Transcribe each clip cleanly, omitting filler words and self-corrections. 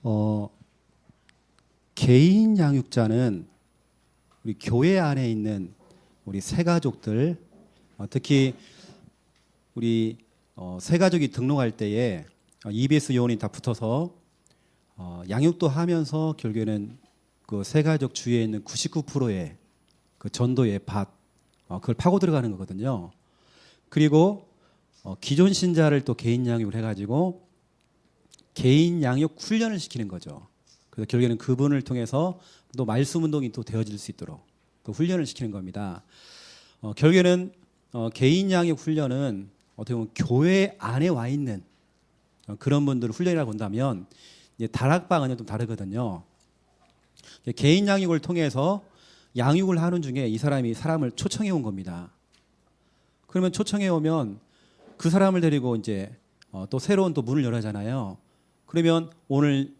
어, 개인 양육자는 우리 교회 안에 있는 우리 새가족들, 특히 우리 새가족이 등록할 때에 EBS 요원이 다 붙어서 양육도 하면서 결국에는 그 새가족 주위에 있는 99%의 그 전도의 밭, 그걸 파고 들어가는 거거든요. 그리고 기존 신자를 또 개인 양육을 해가지고 개인 양육 훈련을 시키는 거죠. 그래서 결국에는 그분을 통해서 또 말씀 운동이 또 되어질 수 있도록 또 훈련을 시키는 겁니다. 결국에는 개인 양육 훈련은 어떻게 보면 교회 안에 와 있는 그런 분들을 훈련이라고 본다면, 이제 다락방은 좀 다르거든요. 개인 양육을 통해서 양육을 하는 중에 이 사람이 사람을 초청해 온 겁니다. 그러면 초청해 오면 그 사람을 데리고 이제 또 새로운 또 문을 열잖아요. 그러면 오늘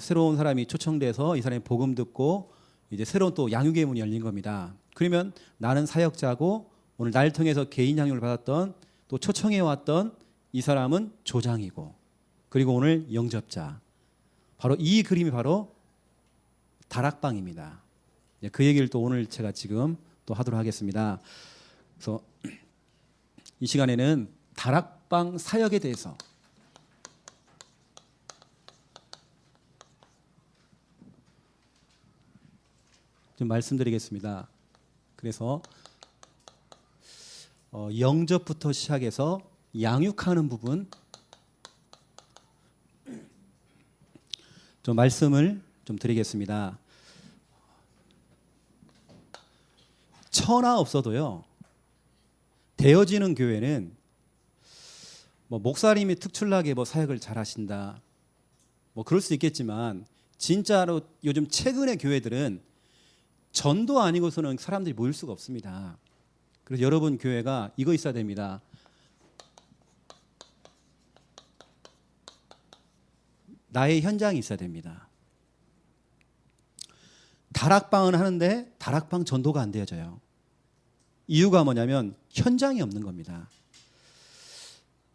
새로운 사람이 초청돼서 이 사람이 복음 듣고 이제 새로운 또 양육의 문이 열린 겁니다. 그러면 나는 사역자고 오늘 날 통해서 개인 양육을 받았던 또 초청해 왔던 이 사람은 조장이고, 그리고 오늘 영접자. 바로 이 그림이 바로 다락방입니다. 그 얘기를 또 오늘 제가 지금 또 하도록 하겠습니다. 그래서 이 시간에는 다락방 사역에 대해서 좀 말씀드리겠습니다. 그래서 영접부터 시작해서 양육하는 부분 좀 말씀을 좀 드리겠습니다. 천하 없어도요, 되어지는 교회는 뭐 목사님이 특출나게 뭐 사역을 잘하신다, 뭐 그럴 수 있겠지만 진짜로 요즘 최근의 교회들은 전도 아니고서는 사람들이 모일 수가 없습니다. 그래서 여러분 교회가 이거 있어야 됩니다. 나의 현장이 있어야 됩니다. 다락방은 하는데 다락방 전도가 안 되어져요. 이유가 뭐냐면 현장이 없는 겁니다.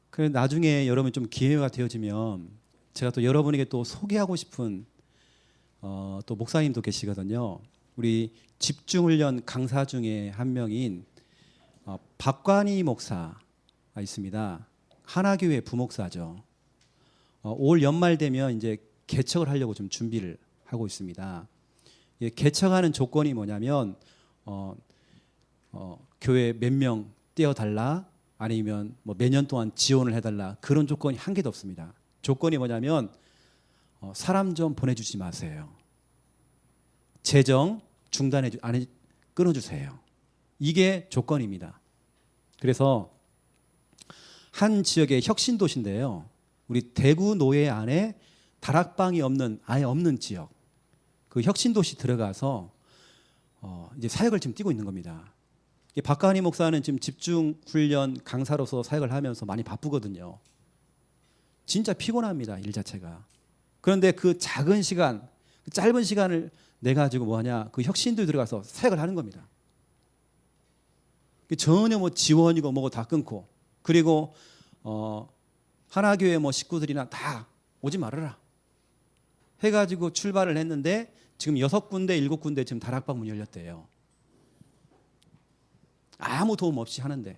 그래서 나중에 여러분 좀 기회가 되어지면 제가 또 여러분에게 또 소개하고 싶은 또 목사님도 계시거든요. 우리 집중훈련 강사 중에 한 명인 박관희 목사가 있습니다. 하나교회 부목사죠. 올 연말 되면 이제 개척을 하려고 좀 준비를 하고 있습니다. 개척하는 조건이 뭐냐면 교회 몇 명 떼어달라, 아니면 뭐 몇 년 동안 지원을 해달라, 그런 조건이 한 개도 없습니다. 조건이 뭐냐면 사람 좀 보내주지 마세요. 재정 끊어주세요. 이게 조건입니다. 그래서 한 지역의 혁신도시인데요, 우리 대구 노예 안에 다락방이 아예 없는 지역, 그 혁신도시 들어가서 이제 사역을 지금 뛰고 있는 겁니다. 박가은희 목사는 지금 집중훈련 강사로서 사역을 하면서 많이 바쁘거든요. 진짜 피곤합니다, 일 자체가. 그런데 그 작은 시간, 그 짧은 시간을 내 가지고 뭐하냐, 그 혁신도에 들어가서 사역을 하는 겁니다. 전혀 뭐 지원이고 뭐고 다 끊고, 그리고 하나교회 뭐 식구들이나 다 오지 말아라 해가지고 출발을 했는데 지금 6군데 7군데 지금 다락방 문 열렸대요. 아무 도움 없이 하는데.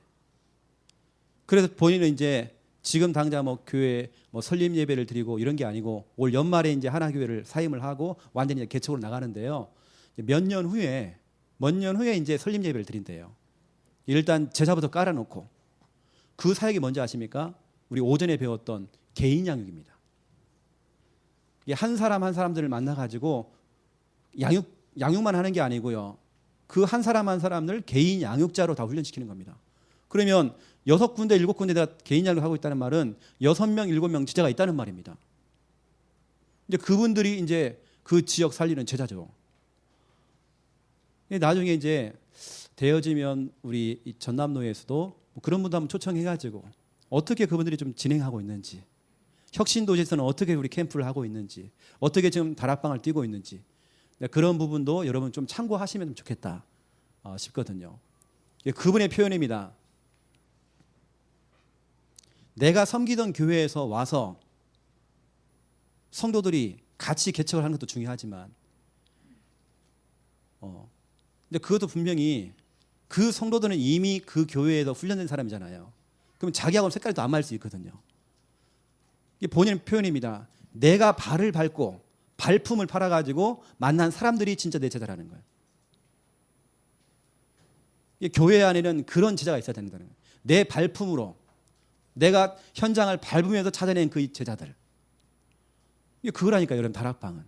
그래서 본인은 이제 지금 당장 뭐 교회 뭐 설립 예배를 드리고 이런 게 아니고 올 연말에 이제 하나교회를 사임을 하고 완전히 이제 개척으로 나가는데요. 몇 년 후에 이제 설립 예배를 드린대요. 일단 제사부터 깔아놓고, 그 사역이 뭔지 아십니까? 우리 오전에 배웠던 개인 양육입니다. 한 사람 한 사람들을 만나가지고 양육만 하는 게 아니고요, 그 한 사람 한 사람을 개인 양육자로 다 훈련시키는 겁니다. 그러면 6군데 7군데다 개인 양육을 하고 있다는 말은 6명 7명 제자가 있다는 말입니다. 이제 그분들이 이제 그 지역 살리는 제자죠. 나중에 이제 되어지면 우리 전남노예에서도 뭐 그런 분들 한번 초청해가지고 어떻게 그분들이 좀 진행하고 있는지, 혁신도시에서는 어떻게 우리 캠프를 하고 있는지, 어떻게 지금 다락방을 뛰고 있는지, 그런 부분도 여러분 좀 참고하시면 좋겠다 싶거든요. 그분의 표현입니다. 내가 섬기던 교회에서 와서 성도들이 같이 개척을 하는 것도 중요하지만 근데 그것도 분명히 그 성도들은 이미 그 교회에서 훈련된 사람이잖아요. 그럼 자기하고는 색깔이 또 안 맞을 수 있거든요. 이게 본인 표현입니다. 내가 발을 밟고 발품을 팔아가지고 만난 사람들이 진짜 내 제자라는 거예요. 교회 안에는 그런 제자가 있어야 된다는 거예요. 내 발품으로 내가 현장을 밟으면서 찾아낸 그 제자들. 이게 그거라니까요, 여러분. 다락방은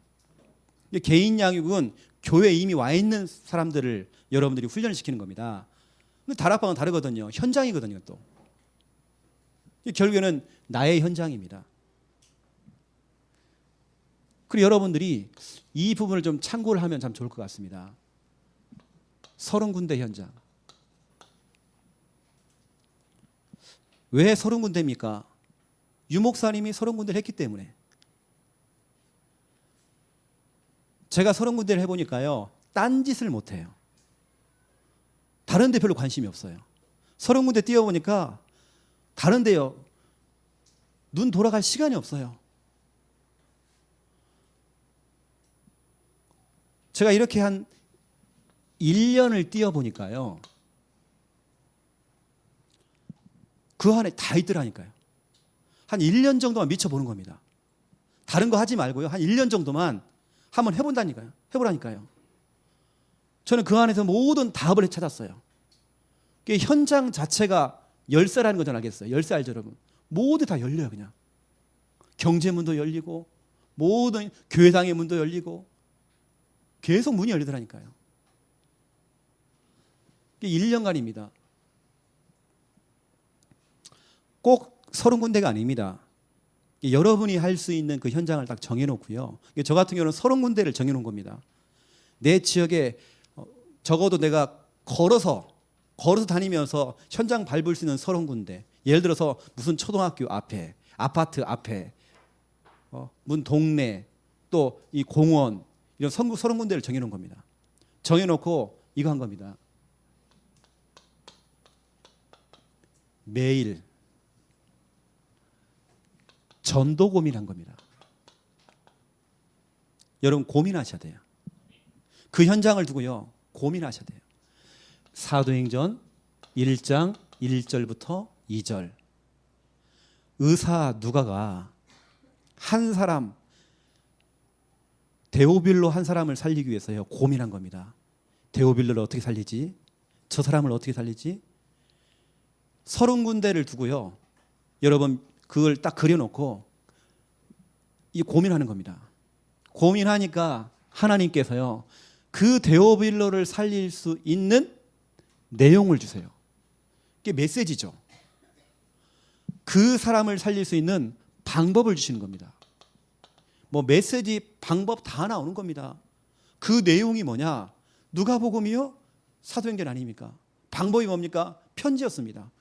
개인 양육은 교회에 이미 와 있는 사람들을 여러분들이 훈련을 시키는 겁니다. 근데 다락방은 다르거든요. 현장이거든요. 또 결국에는 나의 현장입니다. 그리고 여러분들이 이 부분을 좀 참고를 하면 참 좋을 것 같습니다. 30군데 현장. 왜 30군데입니까? 유목사님이 30군데를 했기 때문에. 제가 30군데를 해보니까요, 딴짓을 못해요. 다른 데 별로 관심이 없어요. 30군데 뛰어보니까 다른 데요, 눈 돌아갈 시간이 없어요. 제가 이렇게 한 1년을 뛰어보니까요, 그 안에 다 있더라니까요. 한 1년 정도만 미쳐보는 겁니다. 다른 거 하지 말고요, 한 1년 정도만 한번 해본다니까요. 해보라니까요. 저는 그 안에서 모든 답을 찾았어요. 현장 자체가 열쇠라는 거잖아요. 알겠어요? 열쇠 알죠, 여러분? 모두 다 열려요. 그냥 경제문도 열리고 모든 교회당의 문도 열리고 계속 문이 열리더라니까요. 이게 1년간입니다. 꼭 30군데가 아닙니다. 여러분이 할 수 있는 그 현장을 딱 정해놓고요. 저 같은 경우는 30군데를 정해놓은 겁니다. 내 지역에 적어도 내가 걸어서 다니면서 현장 밟을 수 있는 30군데. 예를 들어서 무슨 초등학교 앞에, 아파트 앞에, 문 동네, 또 이 공원, 이런 30군데를 정해놓은 겁니다. 정해놓고 이거 한 겁니다. 매일 전도 고민한 겁니다. 여러분 고민하셔야 돼요. 그 현장을 두고요, 고민하셔야 돼요. 사도행전 1장 1절부터 2절. 의사 누가가 한 사람, 데오빌로 한 사람을 살리기 위해서요, 고민한 겁니다. 데오빌로를 어떻게 살리지? 저 사람을 어떻게 살리지? 30군데를 두고요, 여러분 그걸 딱 그려놓고 이 고민하는 겁니다. 고민하니까 하나님께서요, 그 데오빌로를 살릴 수 있는 내용을 주세요. 이게 메시지죠. 그 사람을 살릴 수 있는 방법을 주시는 겁니다. 뭐 메시지, 방법 다 나오는 겁니다. 그 내용이 뭐냐? 누가복음이요? 사도행전 아닙니까? 방법이 뭡니까? 편지였습니다.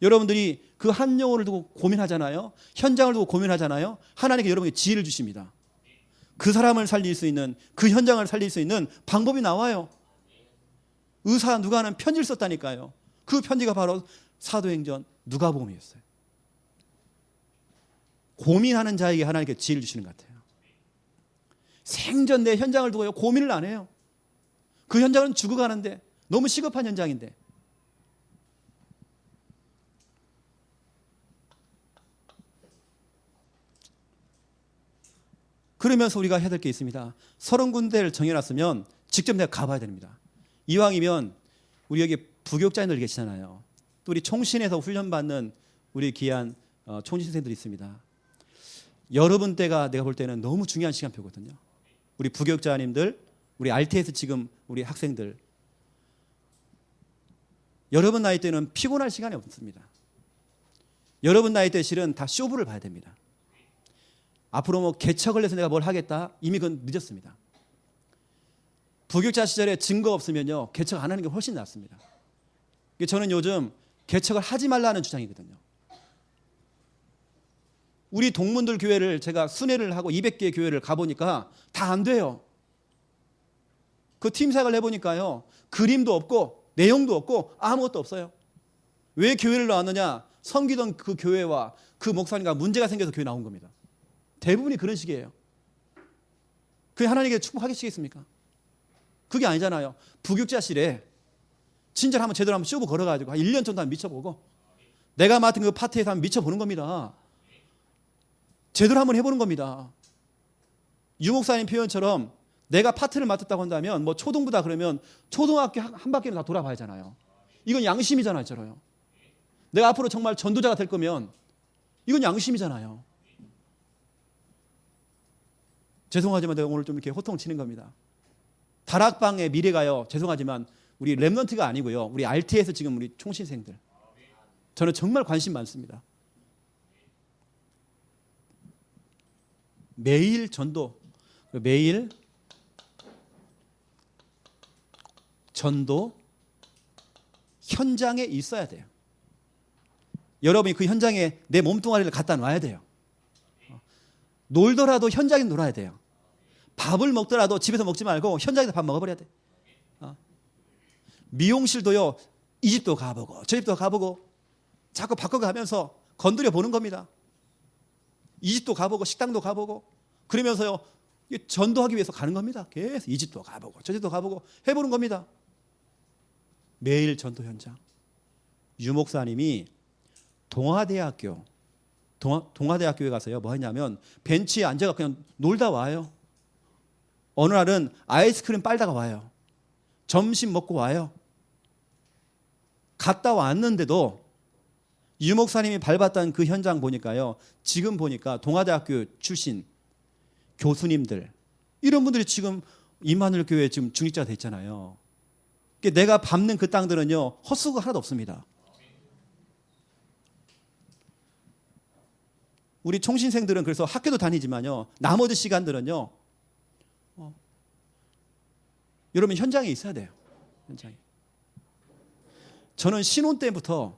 여러분들이 그 한 영혼을 두고 고민하잖아요. 현장을 두고 고민하잖아요. 하나님께 여러분에게 지혜를 주십니다. 그 사람을 살릴 수 있는, 그 현장을 살릴 수 있는 방법이 나와요. 의사 누가는 편지를 썼다니까요. 그 편지가 바로 사도행전 누가복음이었어요. 고민하는 자에게 하나님께 지혜를 주시는 것 같아요. 생전 내 현장을 두고요, 고민을 안 해요. 그 현장은 죽어가는데, 너무 시급한 현장인데. 그러면서 우리가 해야 될 게 있습니다. 30군데를 정해놨으면 직접 내가 가봐야 됩니다. 이왕이면 우리 여기 부교육자님들 계시잖아요. 또 우리 총신에서 훈련받는 우리 귀한 총신 선생님들이 있습니다. 여러분 때가 내가 볼 때는 너무 중요한 시간표거든요. 우리 부교육자님들, 우리 RTS 지금 우리 학생들, 여러분 나이 때는 피곤할 시간이 없습니다. 여러분 나이 때 실은 다 쇼부를 봐야 됩니다. 앞으로 뭐 개척을 해서 내가 뭘 하겠다, 이미 그건 늦었습니다. 부교육자 시절에 증거 없으면요, 개척 안 하는 게 훨씬 낫습니다. 저는 요즘 개척을 하지 말라는 주장이거든요. 우리 동문들 교회를 제가 순회를 하고 200개의 교회를 가보니까 다 안 돼요. 그 팀사역을 해보니까요, 그림도 없고 내용도 없고 아무것도 없어요. 왜 교회를 나왔느냐? 섬기던 그 교회와 그 목사님과 문제가 생겨서 교회 나온 겁니다. 대부분이 그런 식이에요. 그게 하나님께 축복하겠습니까? 그게 아니잖아요. 부교육자실에 진짜 한번 제대로 한번 쇼부 걸어가지고 한 1년 정도 한번 미쳐보고 내가 맡은 그 파트에서 한번 미쳐보는 겁니다. 제대로 한번 해보는 겁니다. 유 목사님 표현처럼 내가 파트를 맡았다고 한다면 뭐 초등부다 그러면 초등학교 한 바퀴는 다 돌아봐야잖아요. 이건 양심이잖아요. 저로요. 내가 앞으로 정말 전도자가 될 거면 이건 양심이잖아요. 죄송하지만 내가 오늘 좀 이렇게 호통치는 겁니다. 다락방의 미래가요. 죄송하지만 우리 랩넌트가 아니고요. 우리 RT에서 지금 우리 총신생들. 저는 정말 관심 많습니다. 매일 전도, 매일 전도 현장에 있어야 돼요. 여러분이 그 현장에 내 몸뚱아리를 갖다 놔야 돼요. 놀더라도 현장에 놀아야 돼요. 밥을 먹더라도 집에서 먹지 말고 현장에서 밥 먹어버려야 돼. 미용실도요, 이 집도 가보고 저 집도 가보고 자꾸 바꿔가면서 건드려 보는 겁니다. 이 집도 가보고 식당도 가보고 그러면서요 전도하기 위해서 가는 겁니다. 계속 이 집도 가보고 저 집도 가보고 해보는 겁니다. 매일 전도 현장. 유 목사님이 동아대학교에 가서요 뭐 했냐면 벤치에 앉아가 그냥 놀다 와요. 어느 날은 아이스크림 빨다가 와요. 점심 먹고 와요. 갔다 왔는데도 유 목사님이 밟았던 그 현장 보니까요, 지금 보니까 동아대학교 출신 교수님들 이런 분들이 지금 임마누엘 교회 지금 중직자가 됐잖아요. 내가 밟는 그 땅들은요 헛수고가 하나도 없습니다. 우리 총신생들은 그래서 학교도 다니지만요 나머지 시간들은요 여러분 현장에 있어야 돼요. 현장에. 저는 신혼 때부터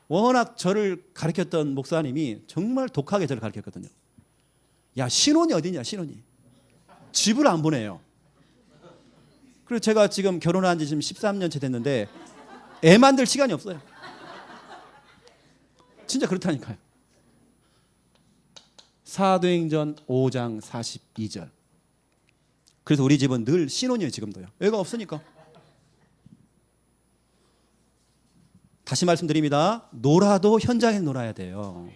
워낙 저를 가르쳤던 목사님이 정말 독하게 저를 가르쳤거든요. 야, 신혼이 어디냐, 신혼이. 집을 안 보내요. 그래서 제가 지금 결혼한 지 지금 13년째 됐는데 애 만들 시간이 없어요. 진짜 그렇다니까요. 사도행전 5장 42절. 그래서 우리 집은 늘 신혼이에요, 지금도요. 애가 없으니까. 다시 말씀드립니다. 놀아도 현장에 놀아야 돼요.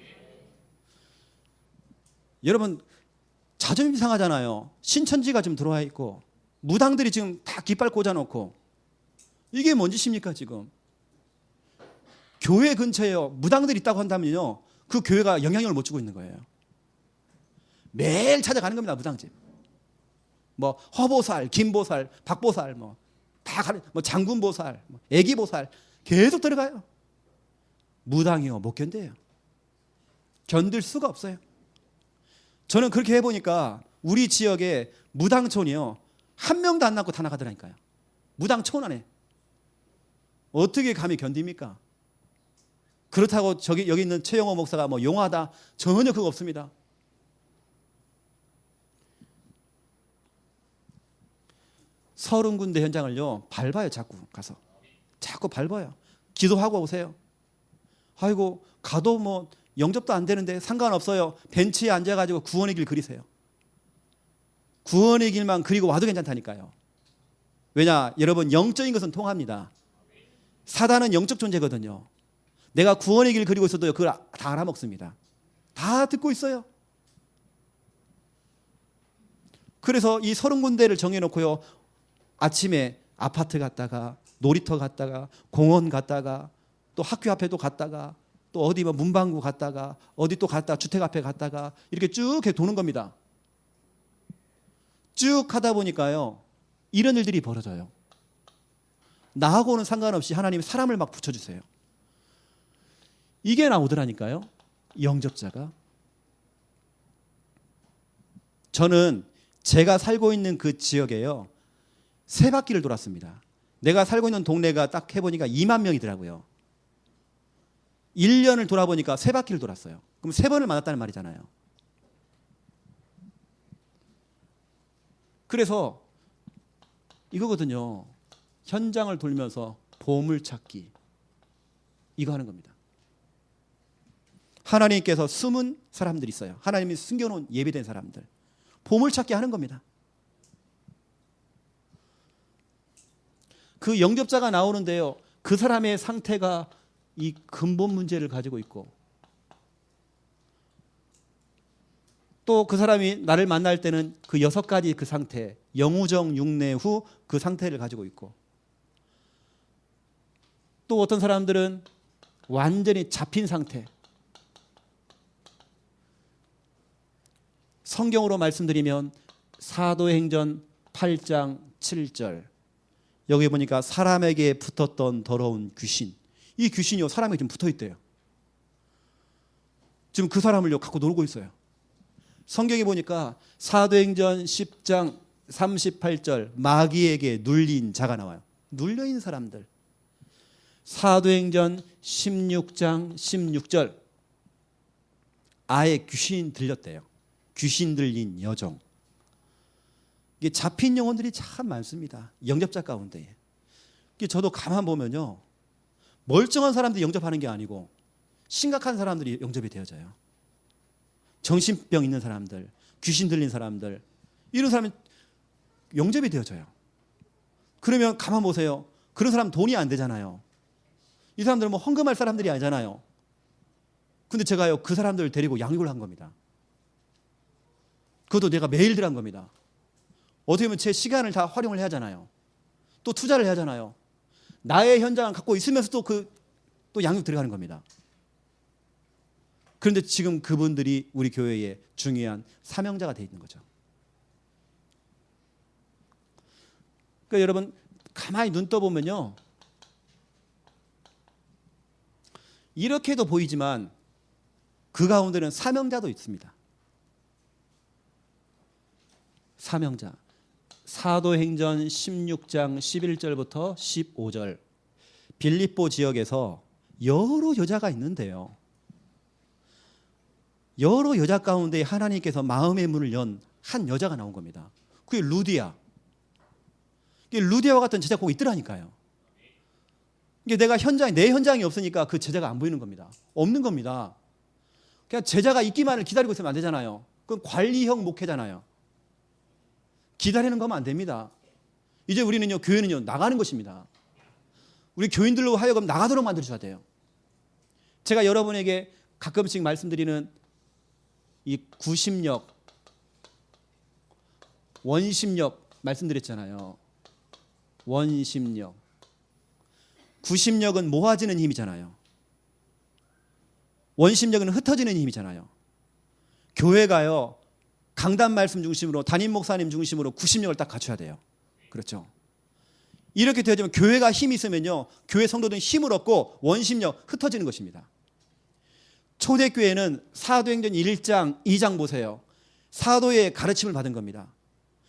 여러분 자존심 상하잖아요. 신천지가 지금 들어와 있고 무당들이 지금 다 깃발 꽂아놓고 이게 뭔 짓입니까 지금. 교회 근처에요 무당들이 있다고 한다면요 그 교회가 영향력을 못 주고 있는 거예요. 매일 찾아가는 겁니다. 무당집. 뭐 허보살, 김보살, 박보살 뭐 다 가는 뭐 장군보살, 뭐 애기보살 계속 들어가요. 무당이요 못 견뎌요. 견딜 수가 없어요. 저는 그렇게 해보니까 우리 지역에 무당촌이요 한 명도 안 남고 다 나가더라니까요. 무당촌 안에 어떻게 감히 견딥니까? 그렇다고 여기 있는 최영호 목사가 뭐 용하다 전혀 그거 없습니다. 서른 군데 현장을요 밟아요. 자꾸 밟아요. 기도하고 오세요. 아이고 가도 뭐 영접도 안 되는데 상관없어요. 벤치에 앉아가지고 구원의 길 그리세요. 구원의 길만 그리고 와도 괜찮다니까요. 왜냐 여러분 영적인 것은 통합니다. 사단은 영적 존재거든요. 내가 구원의 길 그리고 있어도 그걸 다 알아먹습니다. 다 듣고 있어요. 그래서 이 30군데를 정해놓고요 아침에 아파트 갔다가 놀이터 갔다가 공원 갔다가 또 학교 앞에도 갔다가 또 어디 뭐 문방구 갔다가 어디 또 갔다가 주택 앞에 갔다가 이렇게 쭉 이렇게 도는 겁니다. 쭉 하다 보니까요 이런 일들이 벌어져요. 나하고는 상관없이 하나님이 사람을 막 붙여주세요. 이게 나오더라니까요. 영접자가. 저는 제가 살고 있는 그 지역에요 3바퀴를 돌았습니다. 내가 살고 있는 동네가 딱 해보니까 2만 명이더라고요. 1년을 돌아보니까 3바퀴를 돌았어요. 그럼 3번을 만났다는 말이잖아요. 그래서 이거거든요. 현장을 돌면서 보물찾기. 이거 하는 겁니다. 하나님께서 숨은 사람들이 있어요. 하나님이 숨겨놓은 예비된 사람들. 보물찾기 하는 겁니다. 그 영접자가 나오는데요, 그 사람의 상태가 이 근본 문제를 가지고 있고, 또 그 사람이 나를 만날 때는 그 6가지 그 상태, 영우정 육내 후 그 상태를 가지고 있고, 또 어떤 사람들은 완전히 잡힌 상태. 성경으로 말씀드리면 사도행전 8장 7절, 여기 보니까 사람에게 붙었던 더러운 귀신, 이 귀신이요 사람에게 지금 붙어있대요. 지금 그 사람을요 갖고 놀고 있어요. 성경에 보니까 사도행전 10장 38절, 마귀에게 눌린 자가 나와요. 눌려있는 사람들. 사도행전 16장 16절, 아예 귀신 들렸대요. 귀신 들린 여정. 이게 잡힌 영혼들이 참 많습니다. 영접자 가운데. 저도 가만 보면요, 멀쩡한 사람들이 영접하는 게 아니고 심각한 사람들이 영접이 되어져요. 정신병 있는 사람들, 귀신 들린 사람들, 이런 사람이 영접이 되어져요. 그러면 가만 보세요. 그런 사람 돈이 안 되잖아요. 이 사람들은 뭐 헌금할 사람들이 아니잖아요. 근데 제가요 그 사람들을 데리고 양육을 한 겁니다. 그것도 내가 매일 들어간 겁니다. 어떻게 보면 제 시간을 다 활용을 해야 하잖아요. 또 투자를 해야 하잖아요. 나의 현장을 갖고 있으면서 또 양육 들어가는 겁니다. 그런데 지금 그분들이 우리 교회의 중요한 사명자가 되어 있는 거죠. 그러니까 여러분 가만히 눈 떠보면요, 이렇게도 보이지만 그 가운데는 사명자도 있습니다. 사명자. 사도행전 16장 11절부터 15절, 빌립보 지역에서 여러 여자가 있는데요, 여러 여자 가운데 하나님께서 마음의 문을 연 한 여자가 나온 겁니다. 그게 루디아. 루디아와 같은 제자가 꼭 있더라니까요. 이게 내 현장이 없으니까 그 제자가 안 보이는 겁니다. 없는 겁니다. 그냥 제자가 있기만을 기다리고 있으면 안 되잖아요. 그건 관리형 목회잖아요. 기다리는 거면 안 됩니다. 이제 우리는요, 교회는요, 나가는 것입니다. 우리 교인들로 하여금 나가도록 만들어줘야 돼요. 제가 여러분에게 가끔씩 말씀드리는 이 구심력, 원심력 말씀드렸잖아요. 원심력. 구심력은 모아지는 힘이잖아요. 원심력은 흩어지는 힘이잖아요. 교회가요, 강단 말씀 중심으로, 담임 목사님 중심으로 구심력을 딱 갖춰야 돼요. 그렇죠? 이렇게 되어지면 교회가 힘이 있으면요, 교회 성도들은 힘을 얻고 원심력 흩어지는 것입니다. 초대교회는 사도행전 1장, 2장 보세요. 사도의 가르침을 받은 겁니다.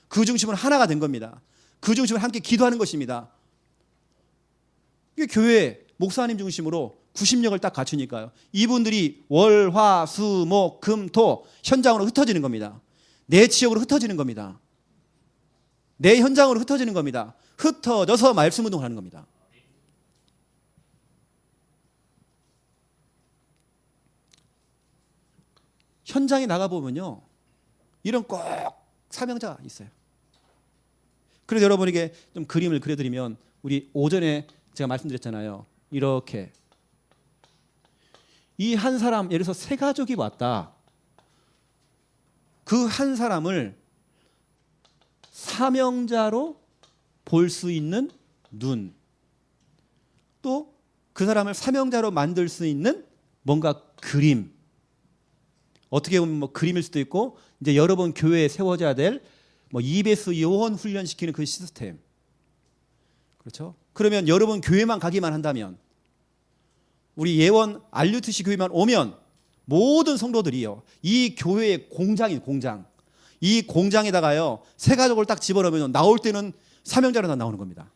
그 중심으로 하나가 된 겁니다. 그 중심으로 함께 기도하는 것입니다. 이게 교회 목사님 중심으로 구심력을 딱 갖추니까요, 이분들이 월, 화, 수, 목, 금, 토 현장으로 흩어지는 겁니다. 내 지역으로 흩어지는 겁니다. 내 현장으로 흩어지는 겁니다. 흩어져서 말씀 운동을 하는 겁니다. 현장에 나가보면요, 이런 꼭 사명자가 있어요. 그래서 여러분에게 좀 그림을 그려드리면, 우리 오전에 제가 말씀드렸잖아요. 이렇게 이 한 사람, 예를 들어서 세 가족이 왔다. 그 한 사람을 사명자로 볼 수 있는 눈, 또 그 사람을 사명자로 만들 수 있는 뭔가 그림, 어떻게 보면 뭐 그림일 수도 있고, 이제 여러분 교회에 세워져야 될 뭐 EBS 요원 훈련시키는 그 시스템. 그렇죠? 그러면 여러분 교회만 가기만 한다면, 우리 예원 RUTC 교회만 오면 모든 성도들이요, 이 교회의 공장이 공장. 이 공장에다가요, 새 가족을 딱 집어넣으면 나올 때는 사명자로 나오는 겁니다.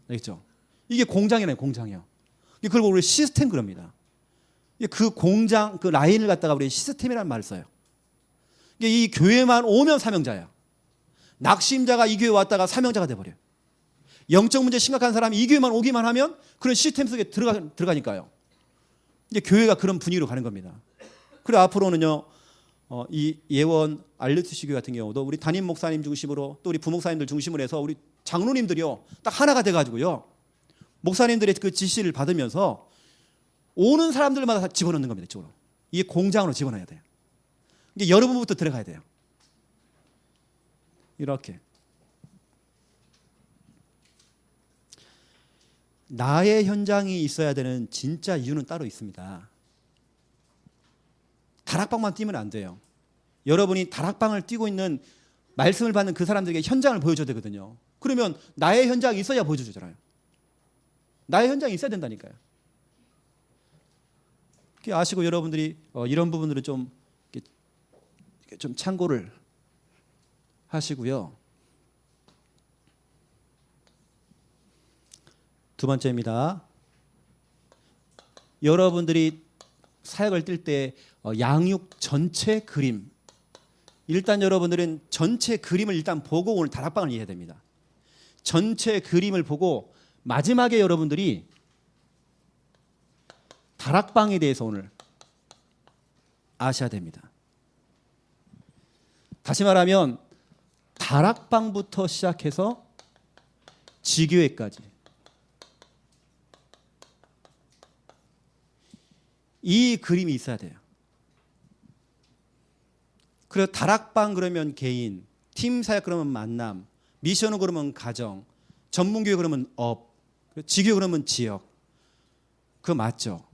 알겠죠? 이게 공장이라는 공장이요. 그걸 우리 시스템 그럽니다. 그 공장, 그 라인을 갖다가 우리 시스템이라는 말을 써요. 이 교회만 오면 사명자야. 낙심자가 이 교회 왔다가 사명자가 돼버려요. 영적 문제 심각한 사람이 이 교회만 오기만 하면 그런 시스템 속에 들어가니까요. 이제 교회가 그런 분위기로 가는 겁니다. 그리고 앞으로는요, 이 예원 알르트시교 같은 경우도 우리 담임 목사님 중심으로 또 우리 부목사님들 중심으로 해서 우리 장로님들이요 딱 하나가 돼가지고요 목사님들의 그 지시를 받으면서 오는 사람들마다 다 집어넣는 겁니다. 이쪽으로. 이게 공장으로 집어넣어야 돼요. 이게 여러분부터 들어가야 돼요. 이렇게. 나의 현장이 있어야 되는 진짜 이유는 따로 있습니다. 다락방만 뛰면 안 돼요. 여러분이 다락방을 뛰고 있는 말씀을 받는 그 사람들에게 현장을 보여줘야 되거든요. 그러면 나의 현장이 있어야 보여주잖아요. 나의 현장이 있어야 된다니까요. 아시고 여러분들이 이런 부분들을 좀 참고를 하시고요. 두 번째입니다. 여러분들이 사역을 뛸 때 양육 전체 그림, 일단 여러분들은 전체 그림을 일단 보고 오늘 다락방을 이해해야 됩니다. 전체 그림을 보고 마지막에 여러분들이 다락방에 대해서 오늘 아셔야 됩니다. 다시 말하면 다락방부터 시작해서 지교회까지 이 그림이 있어야 돼요. 그래서 다락방 그러면 개인, 팀 사역 그러면 만남, 미션은 그러면 가정, 전문교회 그러면 업, 지교 그러면 지역. 그거 맞죠?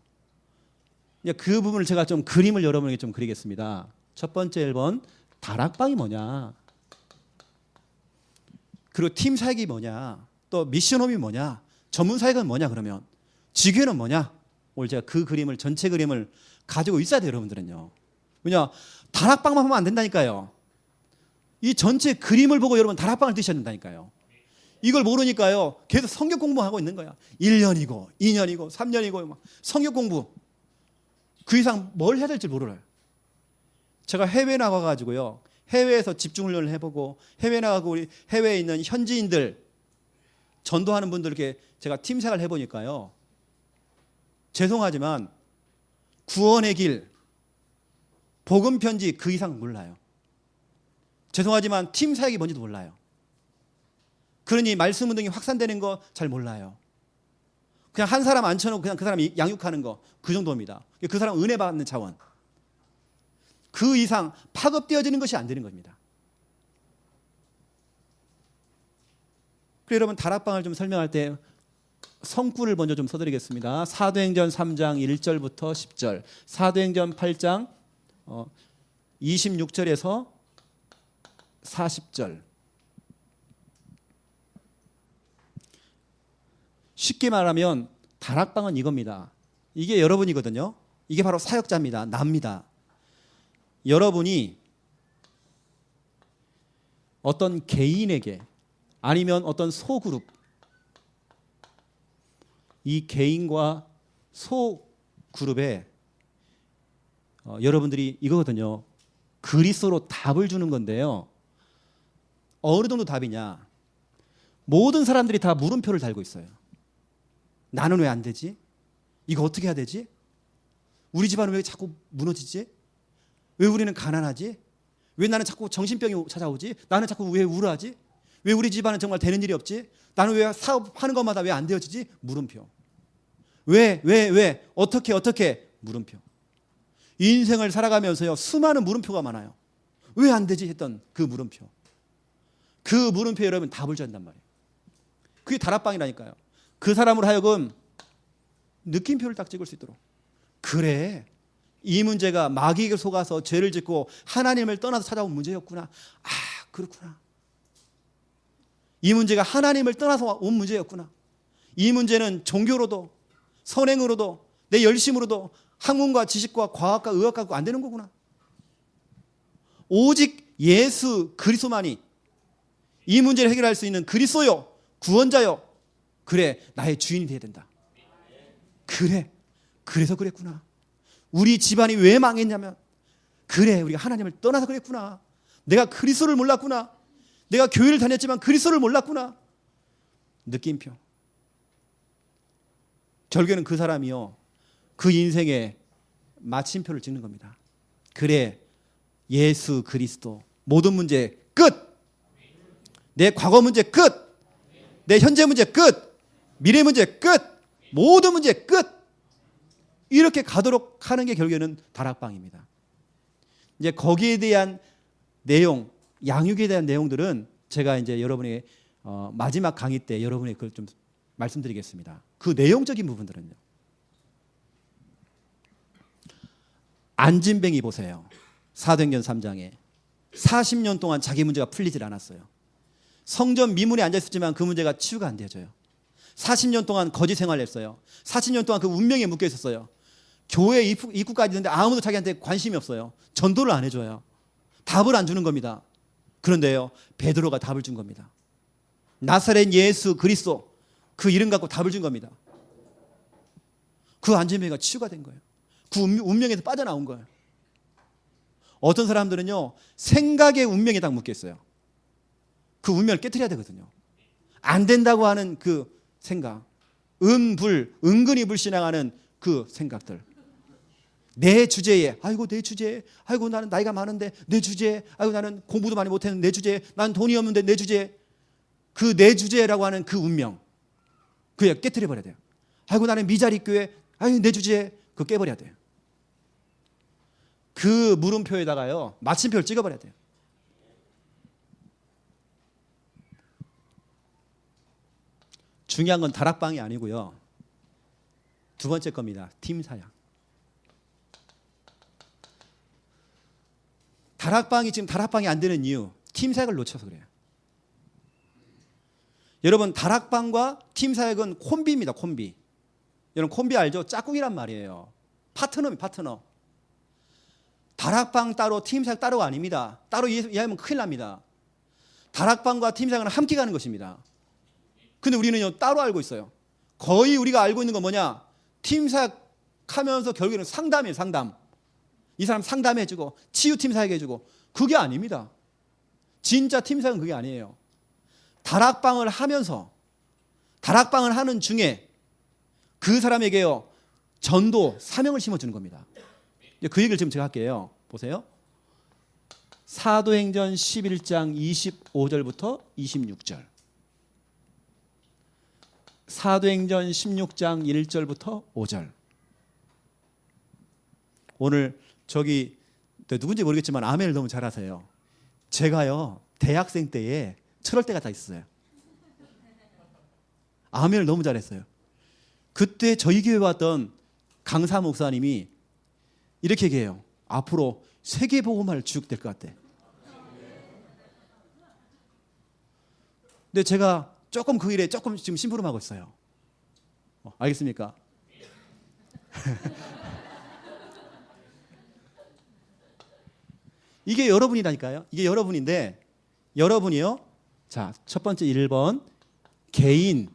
그 부분을 제가 좀 그림을 여러분에게 좀 그리겠습니다. 첫 번째 1번 다락방이 뭐냐, 그리고 팀 사역이 뭐냐, 또 미션홈이 뭐냐, 전문 사역은 뭐냐, 그러면 지교는 뭐냐. 오늘 제가 그 그림을 전체 그림을 가지고 있어야 돼요. 여러분들은요. 왜냐, 다락방만 하면 안 된다니까요. 이 전체 그림을 보고 여러분 다락방을 뛰셔야 된다니까요. 이걸 모르니까요 계속 성경 공부하고 있는 거야. 1년이고 2년이고 3년이고 막 성경 공부, 그 이상 뭘 해야 될지 몰라요. 제가 해외 나가가지고요 해외에서 집중훈련을 해보고 해외 나가고 우리 해외에 있는 현지인들 전도하는 분들께 제가 팀 생활을 해보니까요, 죄송하지만 구원의 길, 복음 편지 그 이상 몰라요. 죄송하지만 팀 사역이 뭔지도 몰라요. 그러니 말씀 운동이 확산되는 거 잘 몰라요. 그냥 한 사람 앉혀놓고 그냥 그 사람 양육하는 거, 그 정도입니다. 그 사람 은혜 받는 차원. 그 이상 파급되어지는 것이 안 되는 겁니다. 그래서 여러분 다락방을 좀 설명할 때 성구를 먼저 좀 써드리겠습니다. 사도행전 3장 1절부터 10절, 사도행전 8장 26절에서 40절. 쉽게 말하면 다락방은 이겁니다. 이게 여러분이거든요. 이게 바로 사역자입니다. 납니다. 여러분이 어떤 개인에게 아니면 어떤 소그룹, 이 개인과 소그룹에 여러분들이 이거거든요. 그리스도로 답을 주는 건데요. 어느 정도 답이냐? 모든 사람들이 다 물음표를 달고 있어요. 나는 왜 안 되지? 이거 어떻게 해야 되지? 우리 집안은 왜 자꾸 무너지지? 왜 우리는 가난하지? 왜 나는 자꾸 정신병이 찾아오지? 나는 자꾸 왜 우울하지? 왜 우리 집안은 정말 되는 일이 없지? 나는 왜 사업하는 것마다 왜 안 되어지지? 물음표. 왜? 어떻게? 물음표. 인생을 살아가면서요 수많은 물음표가 많아요. 왜 안 되지 했던 그 물음표. 그 물음표에 여러분 답을 줘야 한단 말이에요. 그게 다락방이라니까요. 그 사람으로 하여금 느낌표를 딱 찍을 수 있도록. 그래, 이 문제가 마귀에게 속아서 죄를 짓고 하나님을 떠나서 찾아온 문제였구나. 아, 그렇구나. 이 문제가 하나님을 떠나서 온 문제였구나. 이 문제는 종교로도 선행으로도 내 열심으로도 학문과 지식과 과학과 의학 갖고 안 되는 거구나. 오직 예수 그리스도만이 이 문제를 해결할 수 있는 그리스도요, 구원자요. 그래, 나의 주인이 돼야 된다. 그래, 그래서 그랬구나. 우리 집안이 왜 망했냐면 그래, 우리가 하나님을 떠나서 그랬구나. 내가 그리스도를 몰랐구나. 내가 교회를 다녔지만 그리스도를 몰랐구나. 느낌표. 결국에는 그 사람이요, 그 인생의 마침표를 찍는 겁니다. 그래, 예수 그리스도. 모든 문제 끝. 내 과거 문제 끝. 내 현재 문제 끝. 미래 문제 끝. 모든 문제 끝. 이렇게 가도록 하는 게 결국에는 다락방입니다. 이제 거기에 대한 내용, 양육에 대한 내용들은 제가 이제 여러분의 마지막 강의 때 여러분의 그걸 좀 말씀드리겠습니다. 그 내용적인 부분들은요. 안진뱅이 보세요. 사도행전 3장에 40년 동안 자기 문제가 풀리질 않았어요. 성전 미문에 앉아있었지만 그 문제가 치유가 안 되어져요. 40년 동안 거지 생활을 했어요. 40년 동안 그 운명에 묶여 있었어요. 교회 입구까지 있는데 아무도 자기한테 관심이 없어요. 전도를 안 해줘요. 답을 안 주는 겁니다. 그런데요, 베드로가 답을 준 겁니다. 나사렛 예수 그리스도, 그 이름 갖고 답을 준 겁니다. 그 안진뱅이가 치유가 된 거예요. 그 운명에서 빠져나온 거예요. 어떤 사람들은요, 생각의 운명에 딱 묶여 있어요. 그 운명을 깨트려야 되거든요. 안 된다고 하는 그 생각, 은근히 불신앙하는 그 생각들. 내 주제에, 아이고 내 주제에, 아이고 나는 나이가 많은데 내 주제에, 아이고 나는 공부도 많이 못했는데 내 주제에, 난 돈이 없는데 내 주제에, 그 내 주제라고 하는 그 운명, 그게 깨트려버려야 돼요. 아이고 나는 미자리 교회, 아이고 내 주제에, 그거 깨버려야 돼요. 그 물음표에다가요, 마침표를 찍어버려야 돼요. 중요한 건 다락방이 아니고요. 두 번째 겁니다. 팀 사역. 다락방이 지금 다락방이 안 되는 이유, 팀 사역을 놓쳐서 그래요. 여러분, 다락방과 팀 사역은 콤비입니다. 콤비. 여러분 콤비 알죠? 짝꿍이란 말이에요. 파트너입니다. 파트너. 다락방 따로 팀 사역 따로가 아닙니다. 따로 이해하면 큰일 납니다. 다락방과 팀 사역은 함께 가는 것입니다. 근데 우리는요, 따로 알고 있어요. 거의 우리가 알고 있는 건 뭐냐? 팀 사역하면서 결국에는 상담이에요. 상담. 이 사람 상담해주고 치유팀 사역해주고, 그게 아닙니다. 진짜 팀 사역은 그게 아니에요. 다락방을 하면서, 다락방을 하는 중에 그 사람에게요, 전도 사명을 심어주는 겁니다. 그 얘기를 지금 제가 할게요. 보세요. 사도행전 11장 25절부터 26절. 사도행전 16장 1절부터 5절. 오늘 저기 누군지 모르겠지만 아멘을 너무 잘하세요. 제가요, 대학생 때에 철럴 때가 다 있었어요. 아멘을 너무 잘했어요. 그때 저희 교회 왔던 강사 목사님이 이렇게 얘기해요. 앞으로 세계복음화를 주역될 것 같대. 근데 제가 조금 그 일에 조금 지금 심부름하고 있어요. 알겠습니까? 이게 여러분이라니까요. 이게 여러분인데, 여러분이요. 자, 첫 번째 1번 개인,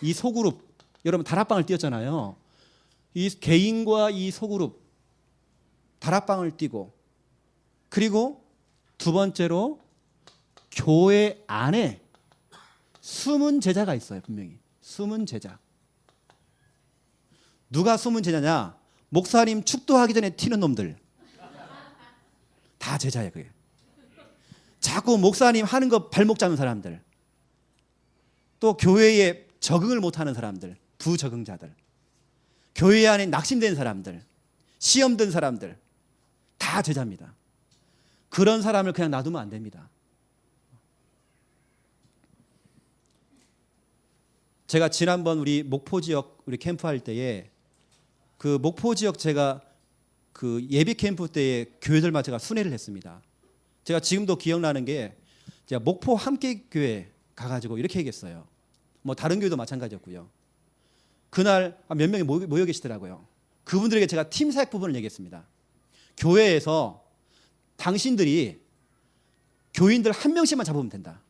이 소그룹. 여러분 다락방을 띄웠잖아요. 이 개인과 이 소그룹 다락방을 띄고, 그리고 두 번째로 교회 안에 숨은 제자가 있어요. 분명히 숨은 제자. 누가 숨은 제자냐? 목사님 축도하기 전에 튀는 놈들 다 제자예요. 그게 자꾸 목사님 하는 거 발목 잡는 사람들, 또 교회에 적응을 못하는 사람들, 부적응자들, 교회 안에 낙심된 사람들, 시험된 사람들 다 제자입니다. 그런 사람을 그냥 놔두면 안 됩니다. 제가 지난번 우리 목포 지역 우리 캠프할 때에, 그 목포 지역 제가 그 예비 캠프 때에 교회들마다 제가 순회를 했습니다. 제가 지금도 기억나는 게, 제가 목포 함께 교회 가가지고 이렇게 얘기했어요. 뭐 다른 교회도 마찬가지였고요. 그날 몇 명이 모여 계시더라고요. 그분들에게 제가 팀 사역 부분을 얘기했습니다. 교회에서 당신들이 교인들 한 명씩만 잡으면 된다.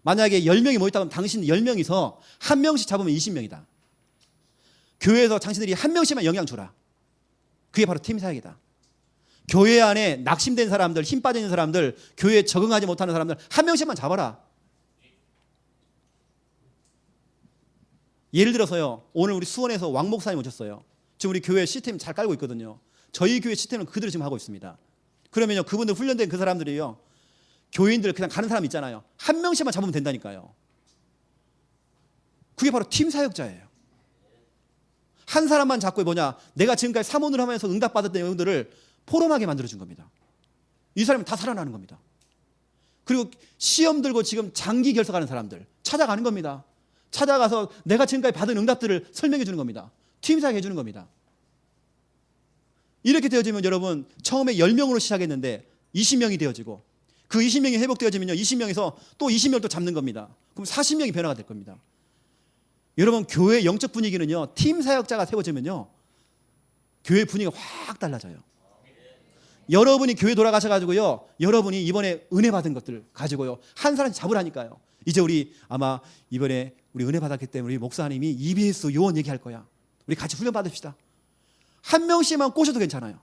만약에 10명이 모였다면 당신 10명이서 한 명씩 잡으면 20명이다. 교회에서 당신들이 한 명씩만 영향 주라. 그게 바로 팀 사역이다. 교회 안에 낙심된 사람들, 힘 빠진 사람들, 교회에 적응하지 못하는 사람들 한 명씩만 잡아라. 예를 들어서요, 오늘 우리 수원에서 왕 목사님 오셨어요. 지금 우리 교회 시스템 잘 깔고 있거든요. 저희 교회 시스템은 그대로 지금 하고 있습니다. 그러면요, 그분들 훈련된 그 사람들이요, 교인들 그냥 가는 사람 있잖아요. 한 명씩만 잡으면 된다니까요. 그게 바로 팀 사역자예요. 한 사람만 잡고 뭐냐, 내가 지금까지 사모를 하면서 응답받았던 내용들을 포럼하게 만들어준 겁니다. 이 사람이 다 살아나는 겁니다. 그리고 시험 들고 지금 장기 결석하는 사람들 찾아가는 겁니다. 찾아가서 내가 지금까지 받은 응답들을 설명해 주는 겁니다. 팀 사역해 주는 겁니다. 이렇게 되어지면 여러분, 처음에 10명으로 시작했는데 20명이 되어지고, 그 20명이 회복되어지면요, 20명에서 또 20명을 또 잡는 겁니다. 그럼 40명이 변화가 될 겁니다. 여러분, 교회 영적 분위기는요, 팀 사역자가 세워지면요, 교회 분위기가 확 달라져요. 여러분이 교회 돌아가셔가지고요, 여러분이 이번에 은혜 받은 것들 가지고요, 한 사람씩 잡으라니까요. 이제 우리 아마 이번에 우리 은혜 받았기 때문에 우리 목사님이 EBS 요원 얘기할 거야. 우리 같이 훈련 받읍시다. 한 명씩만 꼬셔도 괜찮아요.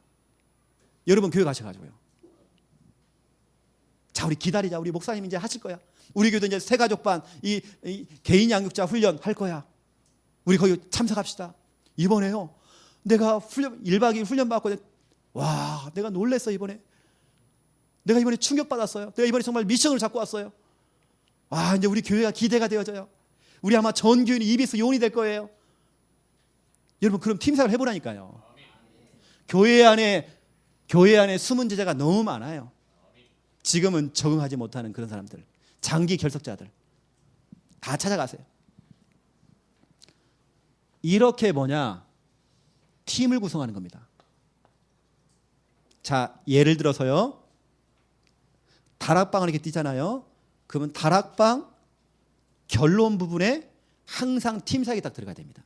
여러분 교회 가셔가지고요. 자, 우리 기다리자. 우리 목사님 이제 하실 거야. 우리 교회도 이제 새가족반 이 개인 양육자 훈련 할 거야. 우리 거기 참석합시다. 이번에요, 내가 1박 2일 훈련 받고, 와, 내가 놀랬어. 이번에 내가 이번에 충격받았어요. 내가 이번에 정말 미션을 잡고 왔어요. 와, 이제 우리 교회가 기대가 되어져요. 우리 아마 전 교인이 EBS 요원이 될 거예요. 여러분, 그럼 팀사역을 해보라니까요. 교회 안에 숨은 제자가 너무 많아요. 지금은 적응하지 못하는 그런 사람들, 장기 결석자들 다 찾아가세요. 이렇게 팀을 구성하는 겁니다. 자, 예를 들어서요, 다락방을 이렇게 띄잖아요. 그러면 다락방 결론 부분에 항상 팀 사역이 딱 들어가야 됩니다.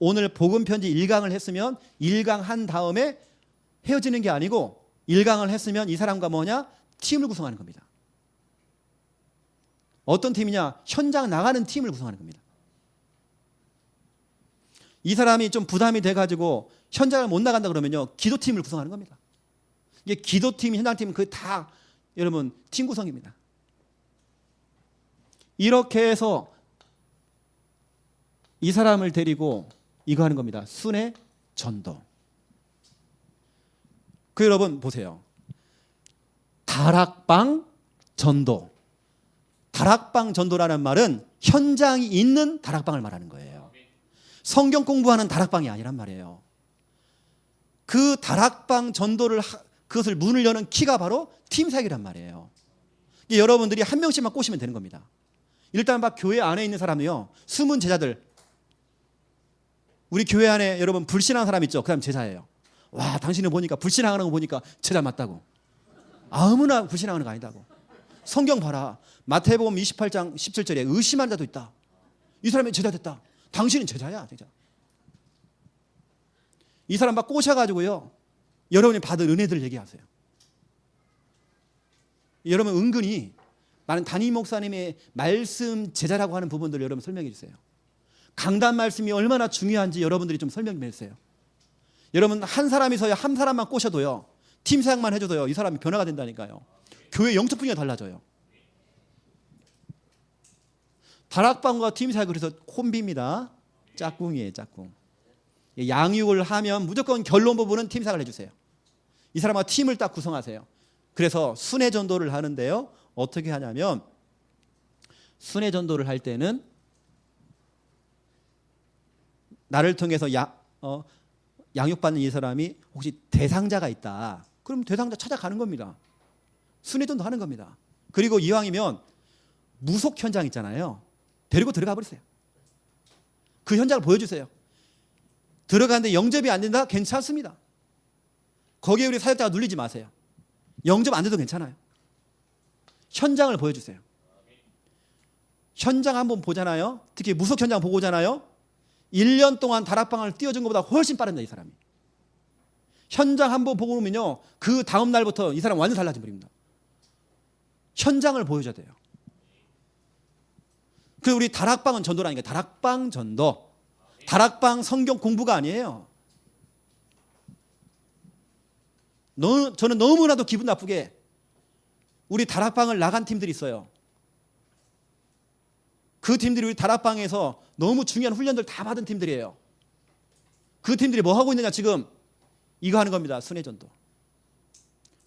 오늘 복음 편지 1강을 했으면 1강 한 다음에 헤어지는 게 아니고, 1강을 했으면 이 사람과 팀을 구성하는 겁니다. 어떤 팀이냐? 현장 나가는 팀을 구성하는 겁니다. 이 사람이 좀 부담이 돼가지고 현장을 못 나간다 그러면요, 기도팀을 구성하는 겁니다. 이게 기도팀, 현장팀 그 다 여러분 팀 구성입니다. 이렇게 해서 이 사람을 데리고 이거 하는 겁니다. 순회 전도. 그 여러분 보세요. 다락방 전도. 다락방 전도라는 말은 현장이 있는 다락방을 말하는 거예요. 성경 공부하는 다락방이 아니란 말이에요. 그 다락방 전도를 그것을 문을 여는 키가 바로 팀 사역이란 말이에요. 여러분들이 한 명씩만 꼬시면 되는 겁니다. 일단 막 교회 안에 있는 사람이요, 숨은 제자들. 우리 교회 안에 여러분 불신하는 사람 있죠? 그 사람 제자예요. 와, 당신은 보니까 불신하는 거 보니까 제자 맞다고. 아무나 불신하는 거 아니다고. 성경 봐라. 마태복음 28장 17절에 의심한 자도 있다. 이 사람이 제자 됐다. 당신은 제자야, 제자. 이 사람 막 꼬셔가지고요, 여러분이 받은 은혜들 얘기하세요. 여러분 은근히 많은 담임 목사님의 말씀 제자라고 하는 부분들을 여러분 설명해 주세요. 강단 말씀이 얼마나 중요한지 여러분들이 좀 설명해 주세요. 여러분 한 사람이서야 한 사람만 꼬셔도요, 팀 사역만 해줘도요, 이 사람이 변화가 된다니까요. 교회 영적 분위기가 달라져요. 다락방과 팀 사역을 해서 콤비입니다. 짝꿍이에요, 짝꿍. 양육을 하면 무조건 결론 부분은 팀 사역을 해주세요. 이 사람과 팀을 딱 구성하세요. 그래서 순회 전도를 하는데요, 어떻게 하냐면 순회 전도를 할 때는 나를 통해서 양육받는 이 사람이 혹시 대상자가 있다, 그럼 대상자 찾아가는 겁니다. 순회 전도 하는 겁니다. 그리고 이왕이면 무속 현장 있잖아요, 데리고 들어가 버리세요. 그 현장을 보여주세요. 들어가는데 영접이 안 된다? 괜찮습니다. 거기에 우리 사역자가 눌리지 마세요. 영접 안 돼도 괜찮아요. 현장을 보여주세요. 현장 한번 보잖아요. 특히 무속 현장 보고 오잖아요. 1년 동안 다락방을 띄워준 것보다 훨씬 빠릅니다, 이 사람이. 현장 한번 보고 오면요, 그 다음 날부터 이 사람 완전 달라져 버립니다. 현장을 보여줘야 돼요. 그 우리 다락방은 전도라니까. 다락방 전도. 다락방 성경 공부가 아니에요. 저는 너무나도 기분 나쁘게 우리 다락방을 나간 팀들이 있어요. 그 팀들이 우리 다락방에서 너무 중요한 훈련들 다 받은 팀들이에요. 그 팀들이 뭐 하고 있느냐, 지금 이거 하는 겁니다. 순회 전도.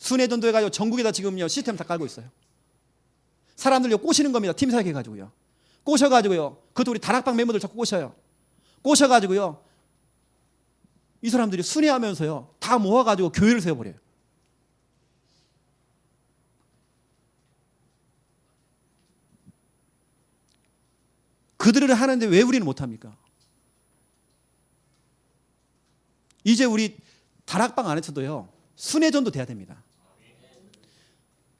순회전도 해가지고 전국에다 지금요 시스템 다 깔고 있어요. 사람들요 꼬시는 겁니다. 팀 사역 해가지고요. 꼬셔가지고요. 그것도 우리 다락방 멤버들 자꾸 꼬셔요. 꼬셔가지고요. 이 사람들이 순회하면서요 다 모아가지고 교회를 세워버려요. 그들을 하는데 왜 우리는 못합니까? 이제 우리 다락방 안에서도요 순회전도 돼야 됩니다.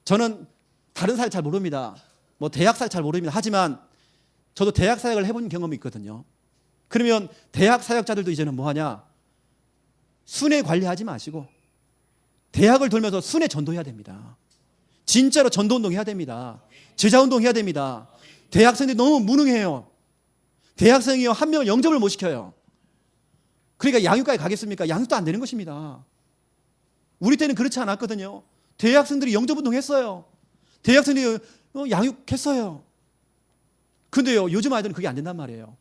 저는 다른 사역 잘 모릅니다. 뭐 대학 사역 잘 모릅니다. 하지만 저도 대학 사역을 해본 경험이 있거든요. 그러면 대학 사역자들도 이제는 뭐하냐? 순회 관리하지 마시고 대학을 돌면서 순회 전도해야 됩니다. 진짜로 전도운동 해야 됩니다. 제자운동 해야 됩니다. 대학생들이 너무 무능해요. 대학생이요 한 명을 영접을 못 시켜요. 그러니까 양육까지 가겠습니까? 양육도 안 되는 것입니다. 우리 때는 그렇지 않았거든요. 대학생들이 영접운동 했어요. 대학생들이 양육했어요. 근데요 요즘 아이들은 그게 안 된단 말이에요.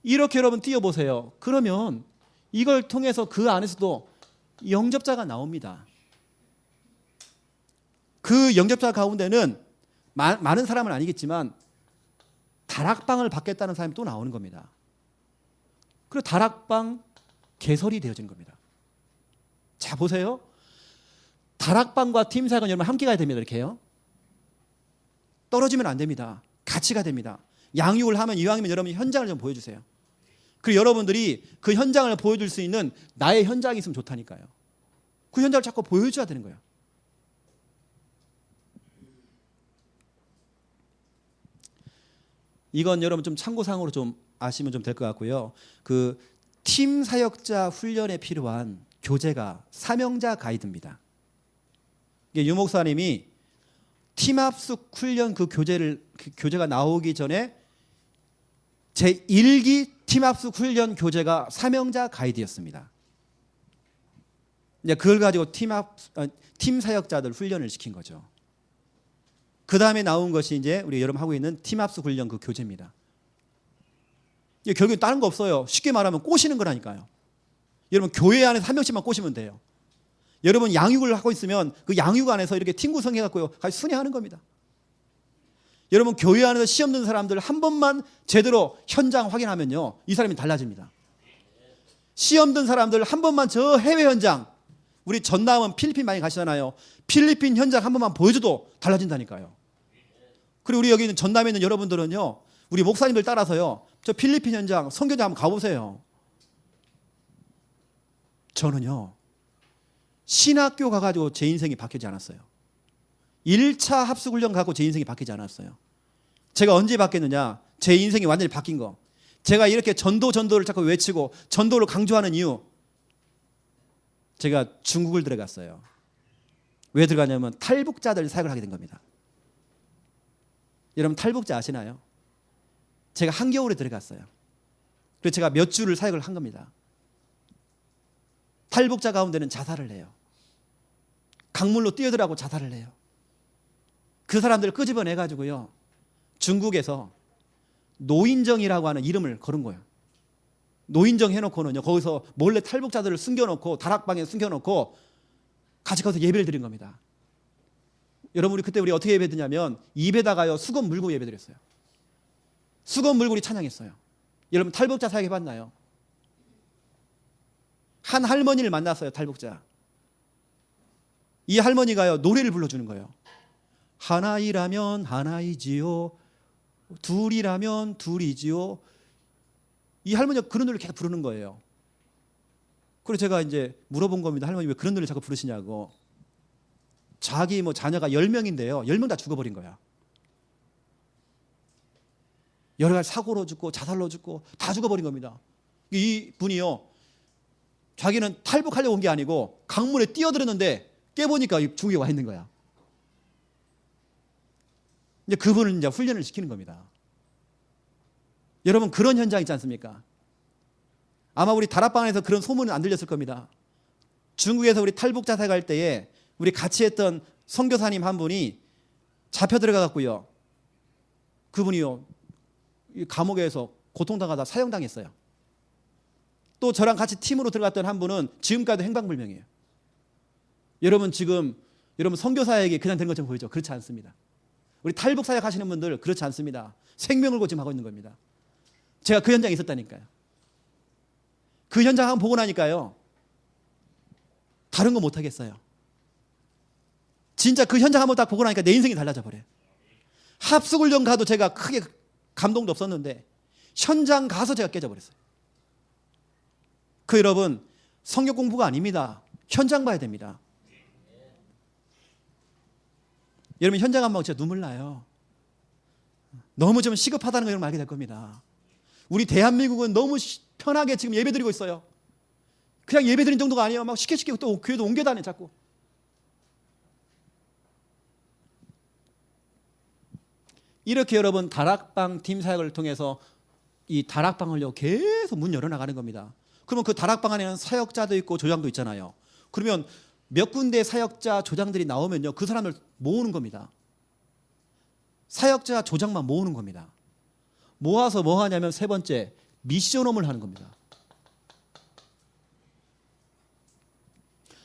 이렇게 여러분 띄워보세요. 그러면 이걸 통해서 그 안에서도 영접자가 나옵니다. 그 영접자 가운데는 많은 사람은 아니겠지만 다락방을 받겠다는 사람이 또 나오는 겁니다. 그리고 다락방 개설이 되어진 겁니다. 자 보세요. 다락방과 팀 사역은 여러분 함께 가야 됩니다. 이렇게요. 떨어지면 안 됩니다. 같이 가야 됩니다. 양육을 하면 이왕이면 여러분 현장을 좀 보여주세요. 그리고 여러분들이 그 현장을 보여줄 수 있는 나의 현장이 있으면 좋다니까요. 그 현장을 자꾸 보여줘야 되는 거예요. 이건 여러분 좀 참고사항으로 좀 아시면 좀 될 것 같고요. 그 팀 사역자 훈련에 필요한 교재가 사명자 가이드입니다. 유 목사님이 팀 합숙 훈련 그 교재가 나오기 전에 제 1기 팀 합숙 훈련 교재가 사명자 가이드였습니다. 이제 그걸 가지고 팀 사역자들 훈련을 시킨 거죠. 그 다음에 나온 것이 이제 우리 여러분 하고 있는 팀 합숙 훈련 그 교재입니다. 이게 결국엔 다른 거 없어요. 쉽게 말하면 꼬시는 거라니까요. 여러분 교회 안에서 한 명씩만 꼬시면 돼요. 여러분 양육을 하고 있으면 그 양육 안에서 이렇게 팀 구성해갖고요 같이 순회하는 겁니다. 여러분 교회 안에서 시험 든 사람들 한 번만 제대로 현장 확인하면요 이 사람이 달라집니다. 시험 든 사람들 한 번만 저 해외 현장, 우리 전남은 필리핀 많이 가시잖아요. 필리핀 현장 한 번만 보여줘도 달라진다니까요. 그리고 우리 여기 있는 전남에 있는 여러분들은요 우리 목사님들 따라서요 저 필리핀 현장 선교장 한번 가보세요. 저는요 신학교 가가지고 제 인생이 바뀌지 않았어요. 1차 합숙훈련 가고 제 인생이 바뀌지 않았어요. 제가 언제 바뀌었느냐? 제 인생이 완전히 바뀐 거. 제가 이렇게 전도를 자꾸 외치고 전도를 강조하는 이유, 제가 중국을 들어갔어요. 왜 들어가냐면 탈북자들 사역을 하게 된 겁니다. 여러분 탈북자 아시나요? 제가 한겨울에 들어갔어요. 그래서 제가 몇 주를 사역을 한 겁니다. 탈북자 가운데는 자살을 해요. 강물로 뛰어들어가고 자살을 해요. 그 사람들을 끄집어내가지고요 중국에서 노인정이라고 하는 이름을 걸은 거예요. 노인정 해놓고는요 거기서 몰래 탈북자들을 숨겨놓고 다락방에 숨겨놓고 같이 가서 예배를 드린 겁니다. 여러분 그때 우리 어떻게 예배드냐면 입에다가요 수건 물고 예배드렸어요. 수건 물고 우리 찬양했어요. 여러분 탈북자 사역 해봤나요? 한 할머니를 만났어요. 탈북자. 이 할머니가요 노래를 불러주는 거예요. 하나이라면 하나이지요, 둘이라면 둘이지요. 이 할머니가 그런 노래를 계속 부르는 거예요. 그래서 제가 이제 물어본 겁니다. 할머니 왜 그런 노래를 자꾸 부르시냐고. 자기 자녀가 10명인데요 10명 다 죽어버린 거야. 여러 가지 사고로 죽고 자살로 죽고 다 죽어버린 겁니다. 이 분이요 자기는 탈북하려고 온 게 아니고 강물에 뛰어들었는데 깨보니까 중국에 와 있는 거야. 이제 그분을 이제 훈련을 시키는 겁니다. 여러분 그런 현장 있지 않습니까? 아마 우리 다락방에서 그런 소문은 안 들렸을 겁니다. 중국에서 우리 탈북자 사역할 때에 우리 같이 했던 선교사님 한 분이 잡혀 들어가 갖고요. 그분이요 감옥에서 고통당하다 사형당했어요. 또 저랑 같이 팀으로 들어갔던 한 분은 지금까지도 행방불명이에요. 여러분 지금 여러분 선교사에게 그냥 되는 것처럼 보이죠? 그렇지 않습니다. 우리 탈북 사역 하시는 분들 그렇지 않습니다. 생명을 걸고 지금 하고 있는 겁니다. 제가 그 현장에 있었다니까요. 그 현장 한번 보고 나니까요. 다른 거 못 하겠어요. 진짜 그 현장 한번 딱 보고 나니까 내 인생이 달라져 버려요. 합숙훈련 가도 제가 크게 감동도 없었는데 현장 가서 제가 깨져버렸어요. 그 여러분 성경 공부가 아닙니다. 현장 봐야 됩니다. 여러분 현장 한번 진짜 눈물 나요. 너무 좀 시급하다는 걸 여러분 알게 될 겁니다. 우리 대한민국은 너무 편하게 지금 예배드리고 있어요. 그냥 예배드린 정도가 아니에요. 막 쉽게 또 교회도 옮겨 다녀 자꾸. 이렇게 여러분 다락방 팀 사역을 통해서 이 다락방을요 계속 문 열어나가는 겁니다. 그러면 그 다락방 안에는 사역자도 있고 조장도 있잖아요. 그러면 몇 군데 사역자 조장들이 나오면요 그 사람을 모으는 겁니다. 사역자 조장만 모으는 겁니다. 모아서 뭐 하냐면 세 번째 미션홈을 하는 겁니다.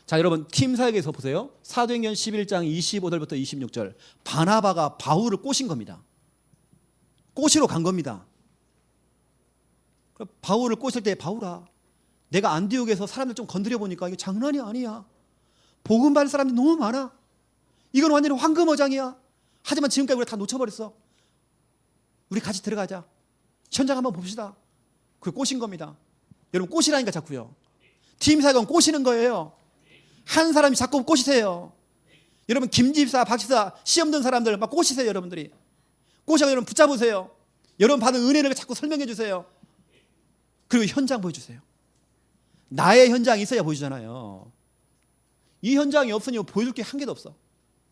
자 여러분 팀 사역에서 보세요. 사도행전 11장 25절부터 26절 바나바가 바울을 꼬신 겁니다. 꼬시러 간 겁니다. 바울을 꼬실 때 바울아 내가 안디옥에서 사람들 좀 건드려 보니까 이게 장난이 아니야. 복음 받을 사람들이 너무 많아. 이건 완전히 황금어장이야. 하지만 지금까지 우리 다 놓쳐버렸어. 우리 같이 들어가자. 현장 한번 봅시다. 그걸 꼬신 겁니다. 여러분 꼬시라니까 자꾸요. 팀 사역은 꼬시는 거예요. 한 사람이 자꾸 꼬시세요. 여러분 김집사, 박집사 시험 든 사람들 막 꼬시세요. 여러분들이 꼬셔서 여러분 붙잡으세요. 여러분 받은 은혜를 자꾸 설명해 주세요. 그리고 현장 보여주세요. 나의 현장이 있어야 보여주잖아요. 이 현장이 없으니 보여줄 게 한 개도 없어.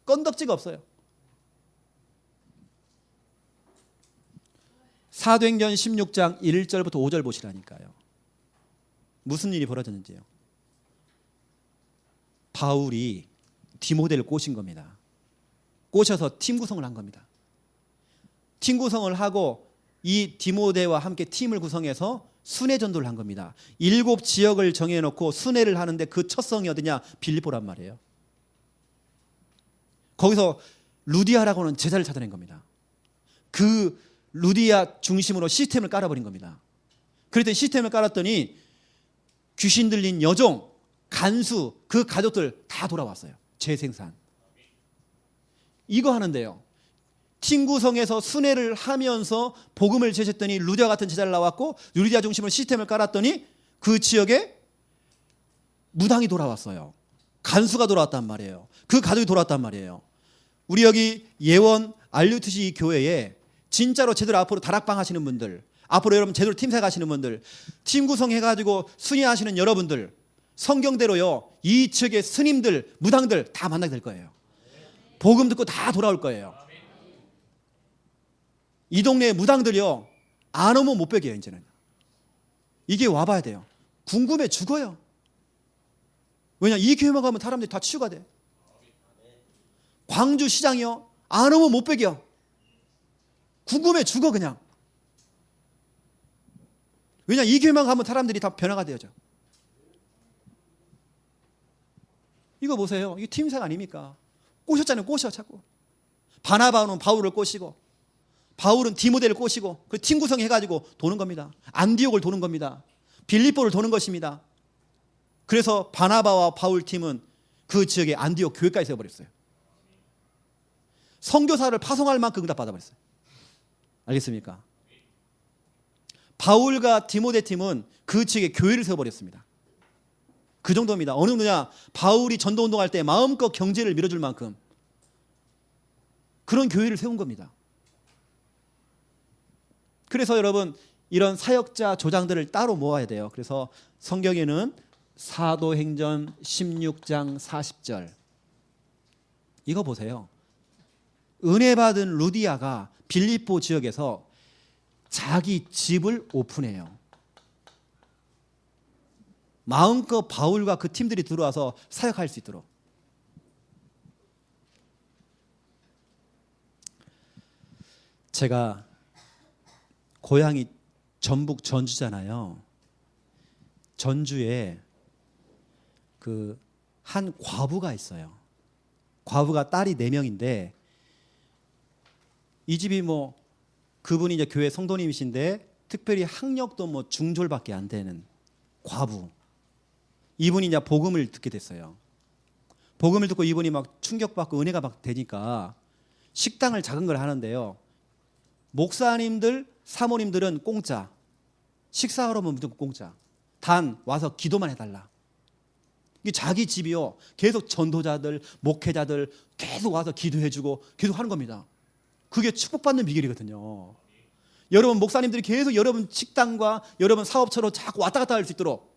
건덕지가 없어요. 사도행전 16장 1절부터 5절 보시라니까요. 무슨 일이 벌어졌는지요. 바울이 디모데를 꼬신 겁니다. 꼬셔서 팀 구성을 한 겁니다. 팀 구성을 하고 이 디모데와 함께 팀을 구성해서 순회 전도를 한 겁니다. 7 지역을 정해놓고 순회를 하는데 그 첫 성이 어디냐? 빌립보란 말이에요. 거기서 루디아라고 하는 제자를 찾아낸 겁니다. 그 루디아 중심으로 시스템을 깔아버린 겁니다. 그랬더니 시스템을 깔았더니 귀신 들린 여종, 간수, 그 가족들 다 돌아왔어요. 재생산. 이거 하는데요. 팀 구성에서 순회를 하면서 복음을 제셨더니 루디아 같은 제자를 나왔고 루디아 중심으로 시스템을 깔았더니 그 지역에 무당이 돌아왔어요. 간수가 돌아왔단 말이에요. 그 가족이 돌아왔단 말이에요. 우리 여기 예원 알류트시 교회에 진짜로 제대로 앞으로 다락방 하시는 분들, 앞으로 여러분 제대로 팀사역 하시는 분들, 팀 구성해가지고 순회하시는 여러분들, 성경대로요 이 지역의 스님들, 무당들 다 만나게 될 거예요. 복음 듣고 다 돌아올 거예요. 이 동네 무당들이요 안 오면 못 뵈게요. 이제는 이게 와봐야 돼요. 궁금해 죽어요. 왜냐 이 교회만 가면 사람들이 다 치유가 돼. 광주시장이요 안 오면 못 뵈게요. 궁금해 죽어 그냥. 왜냐 이 교회만 가면 사람들이 다 변화가 되어져. 이거 보세요. 이게 팀사역 아닙니까? 꼬셨잖아요. 꼬셔 자꾸. 바나바는 바울을 꼬시고 바울은 디모데를 꼬시고 그 팀 구성해가지고 도는 겁니다. 안디옥을 도는 겁니다. 빌립보를 도는 것입니다. 그래서 바나바와 바울 팀은 그 지역에 안디옥 교회까지 세워버렸어요. 선교사를 파송할 만큼 응답 받아버렸어요. 알겠습니까? 바울과 디모데 팀은 그 지역에 교회를 세워버렸습니다. 그 정도입니다. 어느 정도냐? 바울이 전도운동할 때 마음껏 경제를 밀어줄 만큼 그런 교회를 세운 겁니다. 그래서 여러분 이런 사역자 조장들을 따로 모아야 돼요. 그래서 성경에는 사도행전 16장 40절 이거 보세요. 은혜 받은 루디아가 빌립보 지역에서 자기 집을 오픈해요. 마음껏 바울과 그 팀들이 들어와서 사역할 수 있도록. 제가 고향이 전북 전주잖아요. 전주에 그 한 과부가 있어요. 과부가 딸이 4명인데 이 집이 뭐 그분이 이제 교회 성도님이신데 특별히 학력도 뭐 중졸밖에 안 되는 과부. 이분이 이제 복음을 듣게 됐어요. 복음을 듣고 이분이 막 충격받고 은혜가 막 되니까 식당을 작은 걸 하는데요. 목사님들, 사모님들은 공짜. 식사하러 오면 무조건 공짜. 단 와서 기도만 해달라. 이게 자기 집이요. 계속 전도자들, 목회자들 계속 와서 기도해주고 계속 하는 겁니다. 그게 축복받는 비결이거든요. 여러분 목사님들이 계속 여러분 식당과 여러분 사업처로 자꾸 왔다 갔다 할 수 있도록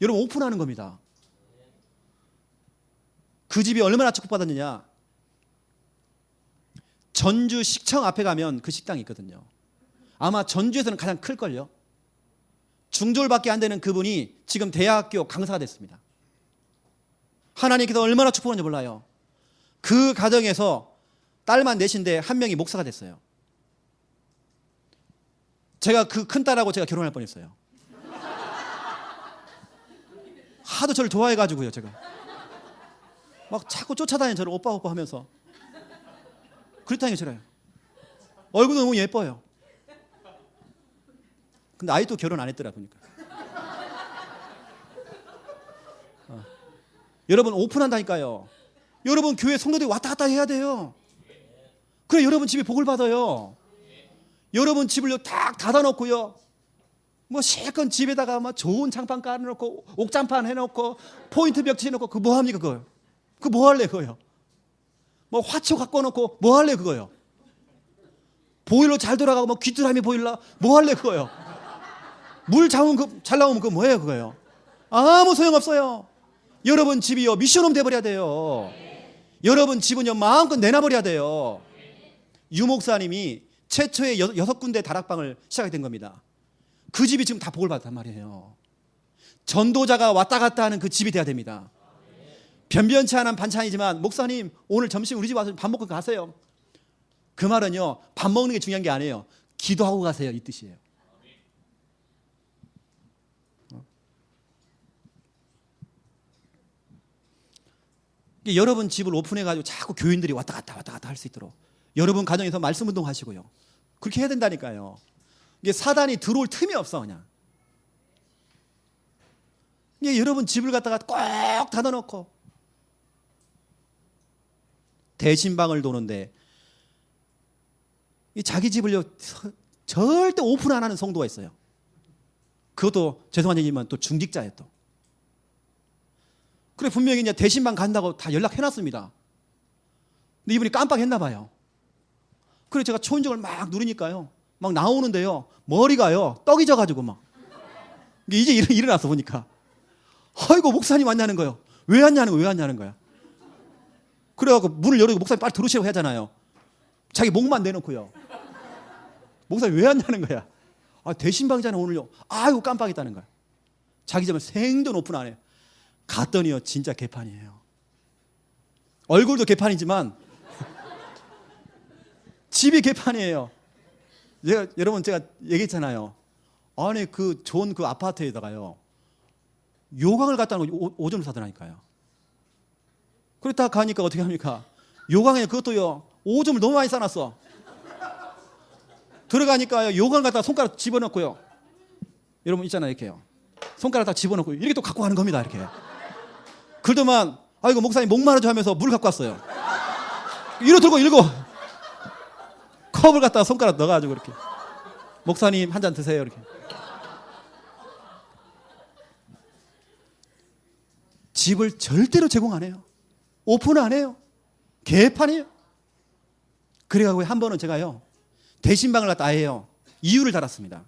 여러분 오픈하는 겁니다. 그 집이 얼마나 축복받았느냐. 전주 시청 앞에 가면 그 식당이 있거든요. 아마 전주에서는 가장 클걸요. 중졸밖에 안 되는 그분이 지금 대학교 강사가 됐습니다. 하나님께서 얼마나 축복하는지 몰라요. 그 가정에서 딸만 넷인데 한 명이 목사가 됐어요. 제가 그 큰 딸하고 제가 결혼할 뻔했어요. 하도 저를 좋아해가지고요. 제가 막 자꾸 쫓아다니는 저를 오빠 오빠 하면서 그렇다니까 싫어요. 얼굴도 너무 예뻐요. 근데 아직도 결혼 안 했더라 보니까. 여러분 오픈한다니까요. 여러분 교회 성도들이 왔다 갔다 해야 돼요. 그래 여러분 집에 복을 받아요. 여러분 집을 딱 닫아놓고요. 뭐 실컷 집에다가 막 좋은 장판 깔아놓고 옥장판 해놓고 포인트 벽지 해놓고 그거 뭐 합니까 그거요? 그거 뭐 할래 그거요? 뭐 화초 갖고 놓고 뭐 할래 그거요? 보일러 잘 돌아가고 뭐 귀뚜라미 보일러 뭐 할래 그거요? 물 잘 나오면 그거 뭐예요 그거요? 아무 소용없어요. 여러분 집이요 미션홈 돼버려야 돼요. 여러분 집은요 마음껏 내놔버려야 돼요. 유 목사님이 최초의 6군데 다락방을 시작하게 된 겁니다. 그 집이 지금 다 복을 받았단 말이에요. 전도자가 왔다 갔다 하는 그 집이 돼야 됩니다. 변변치 않은 반찬이지만 목사님 오늘 점심 우리 집 와서 밥 먹고 가세요. 그 말은요 밥 먹는 게 중요한 게 아니에요. 기도하고 가세요 이 뜻이에요. 여러분 집을 오픈해가지고 자꾸 교인들이 왔다 갔다 할 수 있도록 여러분 가정에서 말씀 운동 하시고요. 그렇게 해야 된다니까요. 이게 사단이 들어올 틈이 없어 그냥. 이게 여러분 집을 갖다가 꼭 닫아놓고 대신방을 도는데 이 자기 집을요 절대 오픈 안 하는 성도가 있어요. 그것도 죄송한 얘기지만 또 중직자예요 또. 그래 분명히 이제 대신방 간다고 다 연락해놨습니다. 근데 이분이 깜빡했나 봐요. 그래 제가 초인종을 막 누르니까요. 막 나오는데요. 머리가요. 떡이 져가지고 막. 이제 일어나서 보니까. 아이고 목사님 왔냐는 거예요. 왜 왔냐는 거야. 그래갖고 문을 열고 목사님 빨리 들어오시라고 하잖아요. 자기 목만 내놓고요. 목사님 왜 왔냐는 거야. 아 대신방이잖아 오늘요. 아이고 깜빡했다는 거야. 자기 집은 생전 오픈 안 해요. 갔더니요 진짜 개판이에요. 얼굴도 개판이지만 집이 개판이에요. 여러분 제가 얘기했잖아요. 아니 그 좋은 그 아파트에다가요 요강을 갖다 놓고 오줌을 싸더라니까요. 그랬다 가니까 어떻게 합니까? 요강에 그것도요 오줌을 너무 많이 싸놨어. 들어가니까요 요강을 갖다가 손가락 집어넣고요. 여러분 있잖아요 이렇게요. 손가락 다 집어넣고 이렇게 또 갖고 가는 겁니다 이렇게. 그러더만 아이고 목사님 목마르죠 하면서 물 갖고 왔어요. 이로 들고 컵을 갖다가 손가락 넣어가지고 이렇게 목사님 한 잔 드세요 이렇게. 집을 절대로 제공 안 해요. 오픈 안 해요. 개판이에요. 그래가지고 한 번은 제가요 대신방을 갖다 해요. 이유를 달았습니다.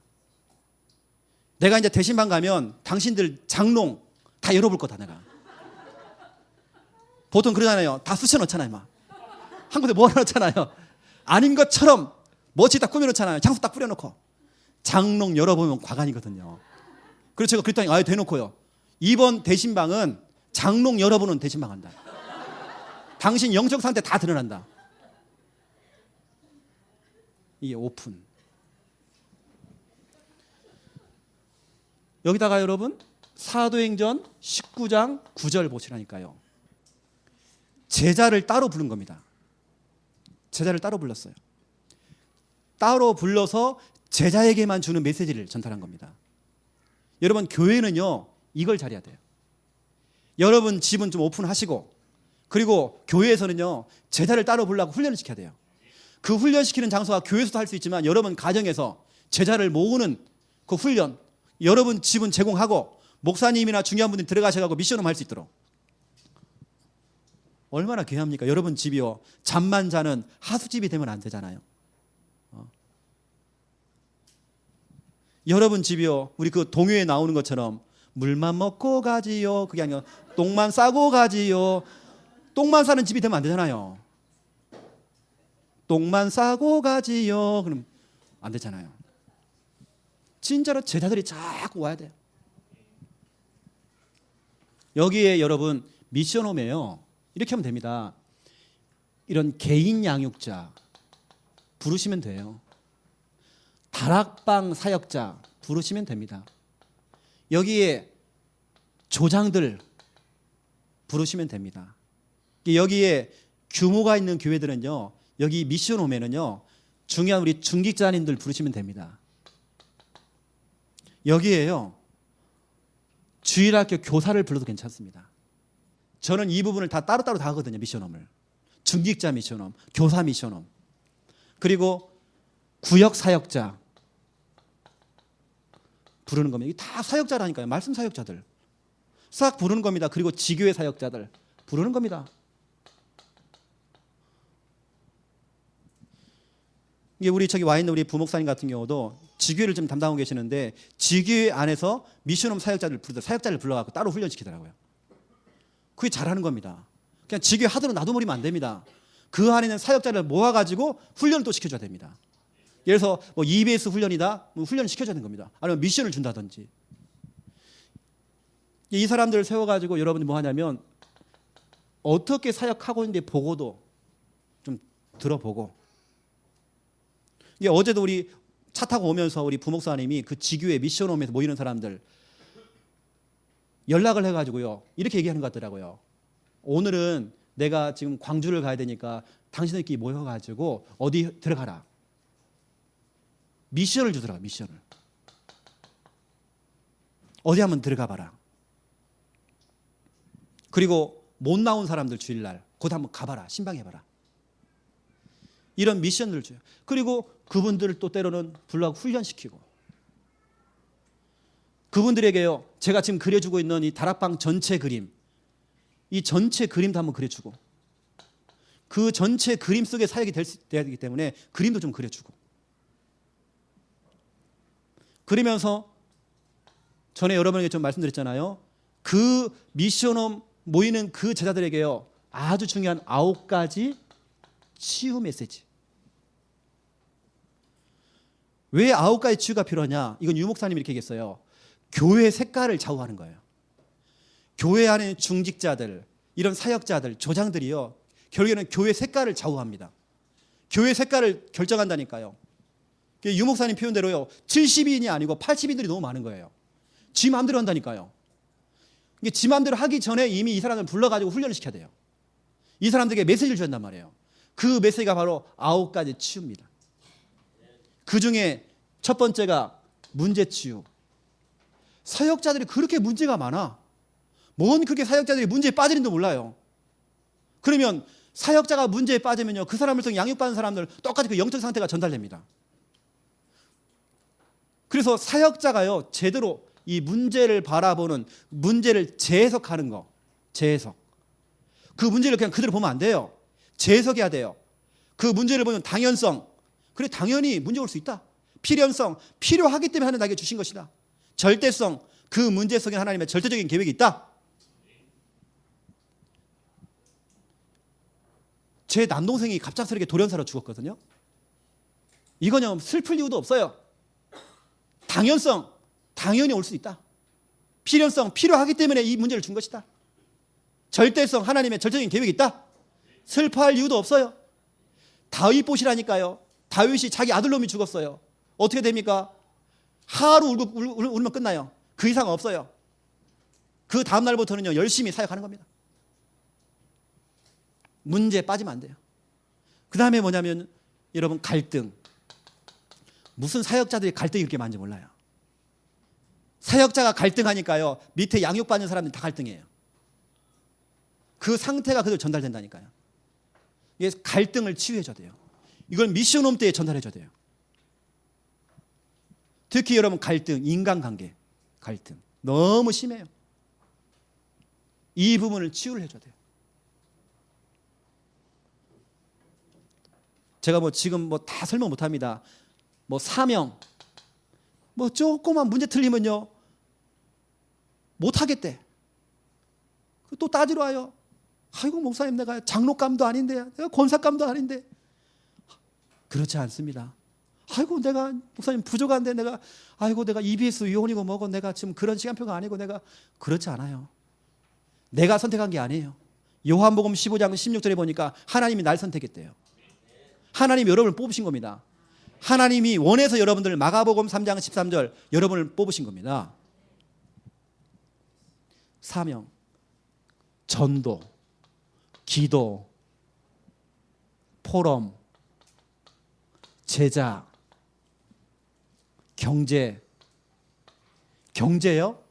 내가 이제 대신방 가면 당신들 장롱 다 열어볼 거다 내가. 보통 그러잖아요. 다 쑤셔놓잖아요 막. 한 군데 모아놓잖아요. 아닌 것처럼 멋지 딱 꾸며놓잖아요. 향수 딱 뿌려놓고. 장롱 열어보면 과간이거든요. 그래서 제가 그랬더니 아예 대놓고요. 이번 대신방은 장롱 열어보는 대신방 한다. 당신 영적 상태 다 드러난다. 이게 오픈. 여기다가 여러분 사도행전 19장 9절 보시라니까요. 제자를 따로 부른 겁니다. 제자를 따로 불렀어요. 따로 불러서 제자에게만 주는 메시지를 전달한 겁니다. 여러분, 교회는요, 이걸 잘해야 돼요. 여러분 집은 좀 오픈하시고, 그리고 교회에서는요, 제자를 따로 부르려고 훈련을 시켜야 돼요. 그 훈련시키는 장소가 교회에서도 할 수 있지만 여러분 가정에서 제자를 모으는 그 훈련, 여러분 집은 제공하고 목사님이나 중요한 분들이 들어가셔가지고 미션을 할 수 있도록. 얼마나 귀합니까? 여러분 집이요, 잠만 자는 하수집이 되면 안 되잖아요. 여러분 집이요, 우리 그 동요에 나오는 것처럼 물만 먹고 가지요, 그게 아니라 똥만 싸고 가지요. 똥만 싸는 집이 되면 안 되잖아요. 똥만 싸고 가지요, 그럼 안 되잖아요. 진짜로 제자들이 자꾸 와야 돼요. 여기에 여러분 미션홈에요, 이렇게 하면 됩니다. 이런 개인 양육자 부르시면 돼요. 다락방 사역자 부르시면 됩니다. 여기에 조장들 부르시면 됩니다. 여기에 규모가 있는 교회들은요, 여기 미션 오면은요, 중요한 우리 중직자님들 부르시면 됩니다. 여기에요, 주일학교 교사를 불러도 괜찮습니다. 저는 이 부분을 다 따로따로 다 하거든요. 미션홈을. 중직자 미션홈, 교사 미션홈, 그리고 구역 사역자 부르는 겁니다. 이게 다 사역자라니까요. 말씀 사역자들 싹 부르는 겁니다. 그리고 지교회 사역자들 부르는 겁니다. 이게 우리 저기 와 있는 우리 부목사님 같은 경우도 지교회를 좀 담당하고 계시는데, 지교회 안에서 미션홈 사역자를 불러갖고 따로 훈련시키더라고요. 그게 잘하는 겁니다. 그냥 지교회 하도록 놔둬버리면 안 됩니다. 그 안에는 사역자를 모아가지고 훈련을 또 시켜줘야 됩니다. 예를 들어서 뭐 EBS 훈련이다, 뭐 훈련을 시켜줘야 되는 겁니다. 아니면 미션을 준다든지. 이 사람들을 세워가지고 여러분이 뭐 하냐면, 어떻게 사역하고 있는데 보고도 좀 들어보고. 이게 어제도 우리 차 타고 오면서 우리 부목사님이 그 지교회 미션홈에서 모이는 사람들 연락을 해가지고요, 이렇게 얘기하는 것 같더라고요. 오늘은 내가 지금 광주를 가야 되니까 당신들끼리 모여가지고 어디 들어가라. 미션을 주더라고요. 미션을. 어디 한번 들어가 봐라. 그리고 못 나온 사람들 주일날 곧 한번 가봐라. 신방해봐라. 이런 미션을 줘요. 그리고 그분들을 또 때로는 불러가고 훈련시키고, 그분들에게요, 제가 지금 그려주고 있는 이 다락방 전체 그림, 이 전체 그림도 한번 그려주고, 그 전체 그림 속에 사역이 돼야 되기 때문에 그림도 좀 그려주고, 그러면서 전에 여러분에게 좀 말씀드렸잖아요. 그 미션홈 모이는 그 제자들에게요, 아주 중요한 9가지 치유 메시지. 왜 9가지 치유가 필요하냐? 이건 유 목사님이 이렇게 얘기했어요. 교회 색깔을 좌우하는 거예요. 교회 안에 중직자들, 이런 사역자들, 조장들이요, 결국에는 교회 색깔을 좌우합니다. 교회 색깔을 결정한다니까요. 유 목사님 표현대로요, 70인이 아니고 80인들이 너무 많은 거예요. 지 마음대로 한다니까요. 이게 지 마음대로 하기 전에 이미 이 사람을 불러가지고 훈련을 시켜야 돼요. 이 사람들에게 메시지를 준단 말이에요. 그 메시지가 바로 9가지 치유입니다. 그 중에 첫 번째가 문제 치유. 사역자들이 그렇게 문제가 많아. 뭔 그렇게 사역자들이 문제에 빠지는지 몰라요. 그러면 사역자가 문제에 빠지면요, 그 사람을 통해 양육받는 사람들 똑같이 그 영적 상태가 전달됩니다. 그래서 사역자가요, 제대로 이 문제를 바라보는, 문제를 재해석하는 거, 재해석. 그 문제를 그냥 그대로 보면 안 돼요. 재해석해야 돼요. 그 문제를 보면 당연성, 그래 당연히 문제 올 수 있다. 필연성, 필요하기 때문에 하나님 나에게 주신 것이다. 절대성, 그 문제 속에 하나님의 절대적인 계획이 있다. 제 남동생이 갑작스럽게 돌연사로 죽었거든요. 이거는 슬플 이유도 없어요. 당연성, 당연히 올 수 있다. 필연성, 필요하기 때문에 이 문제를 준 것이다. 절대성, 하나님의 절대적인 계획이 있다. 슬퍼할 이유도 없어요. 다윗 보시라니까요. 다윗이 자기 아들놈이 죽었어요. 어떻게 됩니까? 하루 울면 끝나요. 그 이상 없어요. 그 다음 날부터는요 열심히 사역하는 겁니다. 문제에 빠지면 안 돼요. 그 다음에 뭐냐면 여러분 갈등. 무슨 사역자들이 갈등이 그렇게 많은지 몰라요. 사역자가 갈등하니까요 밑에 양육받는 사람들이 다 갈등해요. 그 상태가 그대로 전달된다니까요. 이게 갈등을 치유해줘야 돼요. 이걸 미션홈 때에 전달해줘야 돼요. 특히 여러분 갈등, 인간관계 갈등 너무 심해요. 이 부분을 치유를 해줘야 돼요. 제가 뭐 지금 뭐 다 설명 못합니다. 뭐 사명, 뭐 조그만 문제 틀리면요 못하겠대. 또 따지러 와요. 아이고 목사님 내가 장로감도 아닌데, 내가 권사감도 아닌데. 그렇지 않습니다. 아이고 내가 목사님 부족한데 내가 EBS 요원이고 뭐고 내가 지금 그런 시간표가 아니고 내가 그렇지 않아요. 내가 선택한 게 아니에요. 요한복음 15장 16절에 보니까 하나님이 날 선택했대요. 하나님이 여러분을 뽑으신 겁니다. 하나님이 원해서 여러분들 마가복음 3장 13절 여러분을 뽑으신 겁니다. 사명, 전도, 기도, 포럼, 제자, 경제. 경제요?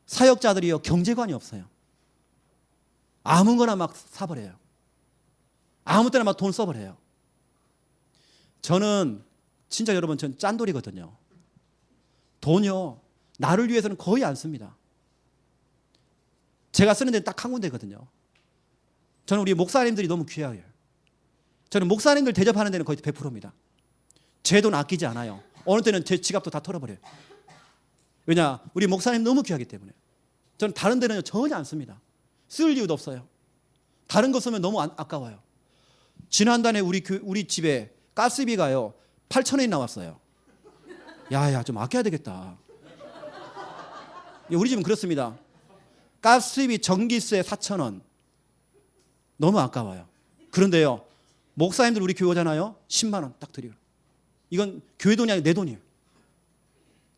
사역자들이요 경제관이 없어요. 아무거나 막 사버려요. 아무 때나 막 돈 써버려요. 저는 진짜 여러분 전 짠돌이거든요. 돈요 나를 위해서는 거의 안 씁니다. 제가 쓰는 데는 딱 한 군데거든요. 저는 우리 목사님들이 너무 귀해요. 저는 목사님들 대접하는 데는 거의 100%입니다. 제 돈 아끼지 않아요. 어느 때는 제 지갑도 다 털어버려요. 왜냐? 우리 목사님 너무 귀하기 때문에. 저는 다른 데는 전혀 안 씁니다. 쓸 이유도 없어요. 다른 거 쓰면 너무 아까워요. 지난달에 우리 집에 가스비가요 8,000원이 나왔어요. 야야 좀 아껴야 되겠다. 우리 집은 그렇습니다. 가스비 전기세 4,000원 너무 아까워요. 그런데요 목사님들 우리 교회 오잖아요 10만 원 딱 드려요. 이건 교회 돈이 아니라 내 돈이에요.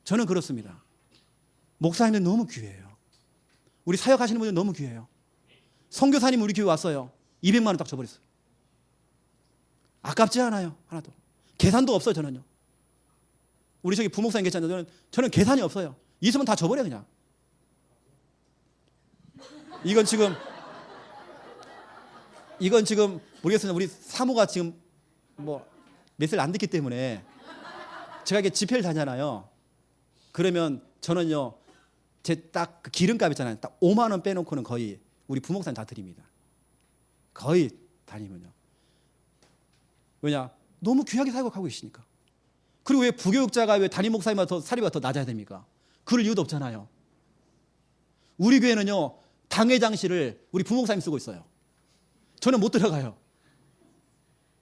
저는 그렇습니다. 목사님들 너무 귀해요. 우리 사역하시는 분들 너무 귀해요. 선교사님 우리 교회 왔어요. 200만 원 딱 줘버렸어요. 아깝지 않아요. 하나도. 계산도 없어요. 저는요. 우리 저기 부목사님 계시잖아요. 저는 계산이 없어요. 있으면 다 줘버려 그냥. 이건 지금 모르겠습니다. 우리 사모가 지금 뭐 몇 살 안 됐기 때문에 제가 이게 집회를 다니잖아요. 그러면 저는요 제 딱 그 기름값 있잖아요. 딱 5만 원 빼놓고는 거의 우리 부목사님 다 드립니다. 거의 다니면요. 왜냐? 너무 귀하게 사역하고 계시니까. 그리고 왜 부교육자가 왜 담임 목사님보다 더 사리가 더 낮아야 됩니까? 그럴 이유도 없잖아요. 우리 교회는요 당회장실을 우리 부목사님 쓰고 있어요. 저는 못 들어가요.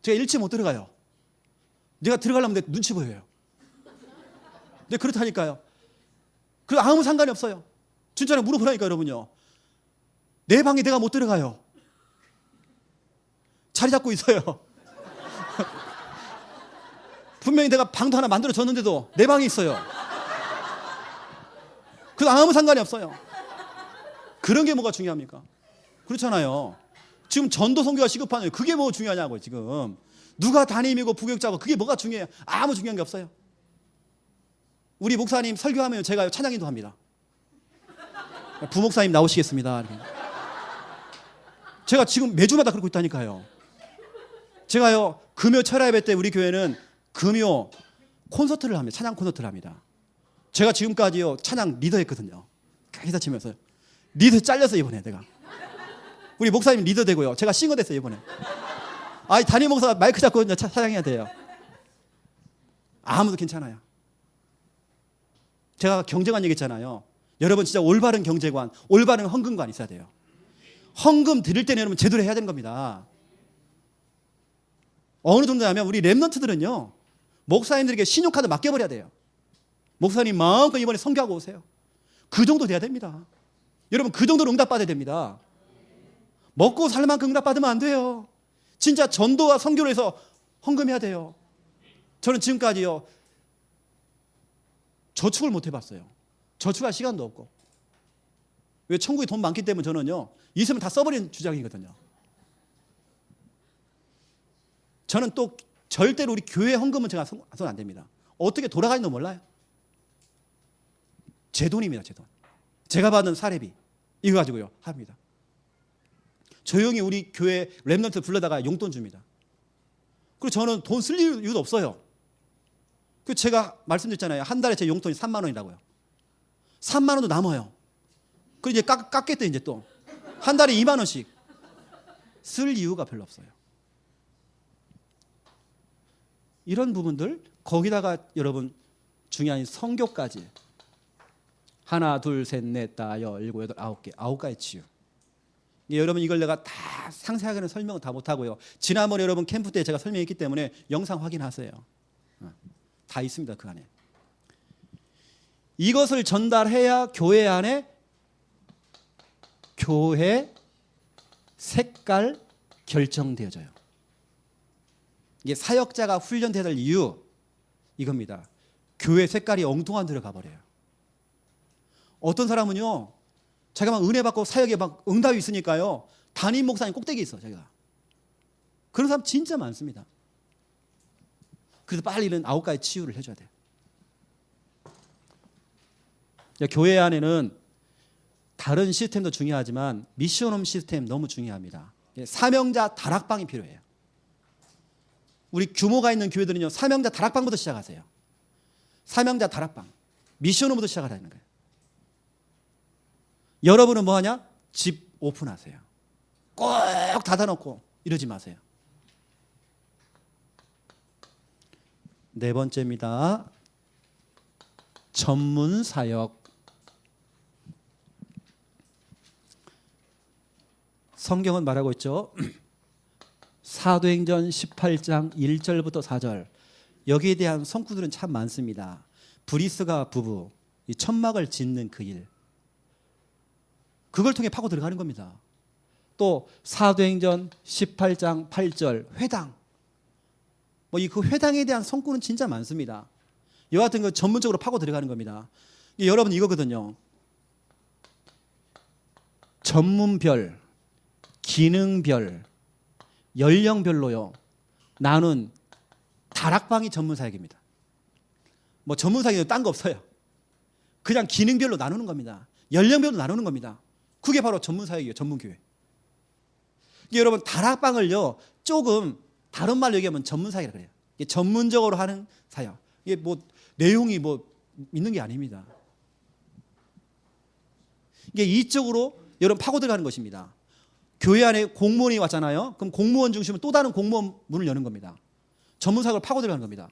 제가 1층 못 들어가요. 내가 들어가려면 내 눈치 보여요. 근데 그렇다니까요. 그리고 아무 상관이 없어요. 진짜로 물어보라니까 여러분요. 내 방에 내가 못 들어가요. 자리 잡고 있어요. 분명히 내가 방도 하나 만들어줬는데도 내 방에 있어요. 그래서 아무 상관이 없어요. 그런 게 뭐가 중요합니까? 그렇잖아요. 지금 전도 선교가 시급하네요. 그게 뭐 중요하냐고 지금. 누가 담임이고 부교육자고 그게 뭐가 중요해요? 아무 중요한 게 없어요. 우리 목사님 설교하면 제가 찬양인도 합니다. 부목사님 나오시겠습니다. 이렇게. 제가 지금 매주마다 그러고 있다니까요. 제가요 금요 철야 예배 때 우리 교회는 금요 콘서트를 합니다. 찬양 콘서트를 합니다. 제가 지금까지요 찬양 리더 했거든요. 기타 치면서요. 리더 잘렸어요 이번에 내가. 우리 목사님 리더 되고요. 제가 싱어 됐어요 이번에. 아니 담임 목사가 마이크 잡고 찬양해야 돼요. 아무도 괜찮아요. 제가 경제관 얘기했잖아요. 여러분 진짜 올바른 경제관, 올바른 헌금관 있어야 돼요. 헌금 드릴 때는 여러분 제대로 해야 되는 겁니다. 어느 정도냐면 우리 랩런트들은요 목사님들에게 신용카드 맡겨버려야 돼요. 목사님 마음껏 이번에 선교하고 오세요. 그 정도 돼야 됩니다. 여러분 그 정도로 응답받아야 됩니다. 먹고 살 만큼 응답받으면 안 돼요. 진짜 전도와 선교를 해서 헌금해야 돼요. 저는 지금까지요 저축을 못 해봤어요. 저축할 시간도 없고 왜 천국에 돈 많기 때문에 저는요 있으면 다 써버리는 주장이거든요. 저는 또 절대로 우리 교회 헌금은 제가 손 안 댑니다. 어떻게 돌아가는지도 몰라요. 제 돈입니다. 제 돈. 제가 받는 사례비 이거 가지고요 합니다. 조용히 우리 교회 랩런트 불러다가 용돈 줍니다. 그리고 저는 돈 쓸 이유도 없어요. 그 제가 말씀드렸잖아요. 한 달에 제 용돈이 3만 원이라고요. 3만 원도 남아요. 그리고 이제 깎겠대 이제 또 한 달에 2만 원씩 쓸 이유가 별로 없어요. 이런 부분들 거기다가 여러분 중요한 성교까지 하나 둘 셋 넷 다 여 일곱 여덟 아홉 가지 치유. 여러분 이걸 내가 다 상세하게는 설명은 다 못하고요. 지난번에 여러분 캠프 때 제가 설명했기 때문에 영상 확인하세요. 다 있습니다 그 안에. 이것을 전달해야 교회 안에 교회 색깔 결정되어져요. 이게 사역자가 훈련돼야 될 이유 이겁니다. 교회 색깔이 엉뚱한 데로 가버려요. 어떤 사람은요 자기가 막 은혜 받고 사역에 막 응답이 있으니까요 담임 목사님 꼭대기에 있어 자기가. 그런 사람 진짜 많습니다. 그래서 빨리 이런 9가지 치유를 해줘야 돼요. 교회 안에는 다른 시스템도 중요하지만 미션홈 시스템 너무 중요합니다. 사명자 다락방이 필요해요. 우리 규모가 있는 교회들은요 사명자 다락방부터 시작하세요. 사명자 다락방 미션홈부터 시작하라는 거예요. 여러분은 뭐하냐? 집 오픈하세요. 꼭 닫아놓고 이러지 마세요. 네 번째입니다. 전문 사역. 성경은 말하고 있죠. 사도행전 18장 1절부터 4절 여기에 대한 성구들은 참 많습니다. 브리스가 부부 이 천막을 짓는 그 일 그걸 통해 파고 들어가는 겁니다. 또 사도행전 18장 8절 회당 뭐 이 그 회당에 대한 성구는 진짜 많습니다. 이와 같은 거 전문적으로 파고 들어가는 겁니다. 여러분 이거거든요. 전문별, 기능별, 연령별로요 나눈 다락방이 전문사역입니다. 뭐 전문사역이 딴 거 없어요. 그냥 기능별로 나누는 겁니다. 연령별로 나누는 겁니다. 그게 바로 전문사역이에요. 전문교회. 여러분 다락방을요 조금 다른 말로 얘기하면 전문사역이라 그래요. 이게 전문적으로 하는 사역. 이게 뭐 내용이 뭐 있는 게 아닙니다. 이게 이쪽으로 여러분 파고 들어가는 것입니다. 교회 안에 공무원이 왔잖아요. 그럼 공무원 중심으로 또 다른 공무원 문을 여는 겁니다. 전문사역을 파고 들어가는 겁니다.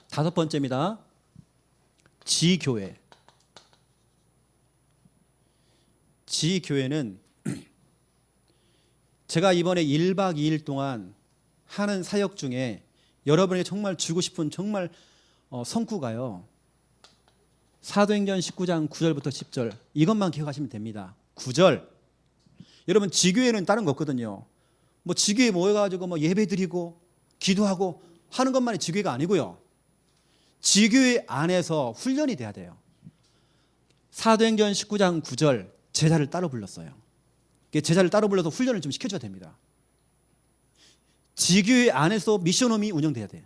다섯 번째입니다. 지교회. 지교회는 제가 이번에 1박 2일 동안 하는 사역 중에 여러분에게 정말 주고 싶은 정말 성구가요. 사도행전 19장 9절부터 10절 이것만 기억하시면 됩니다. 9절. 여러분 지교회는 다른 거 없거든요. 뭐 지교회 모여가지고 뭐 예배 드리고 기도하고 하는 것만이 지교회가 아니고요. 지교회 안에서 훈련이 돼야 돼요. 사도행전 19장 9절 제자를 따로 불렀어요. 제자를 따로 불러서 훈련을 좀 시켜줘야 됩니다. 지교회 안에서 미션홈이 운영돼야 돼요.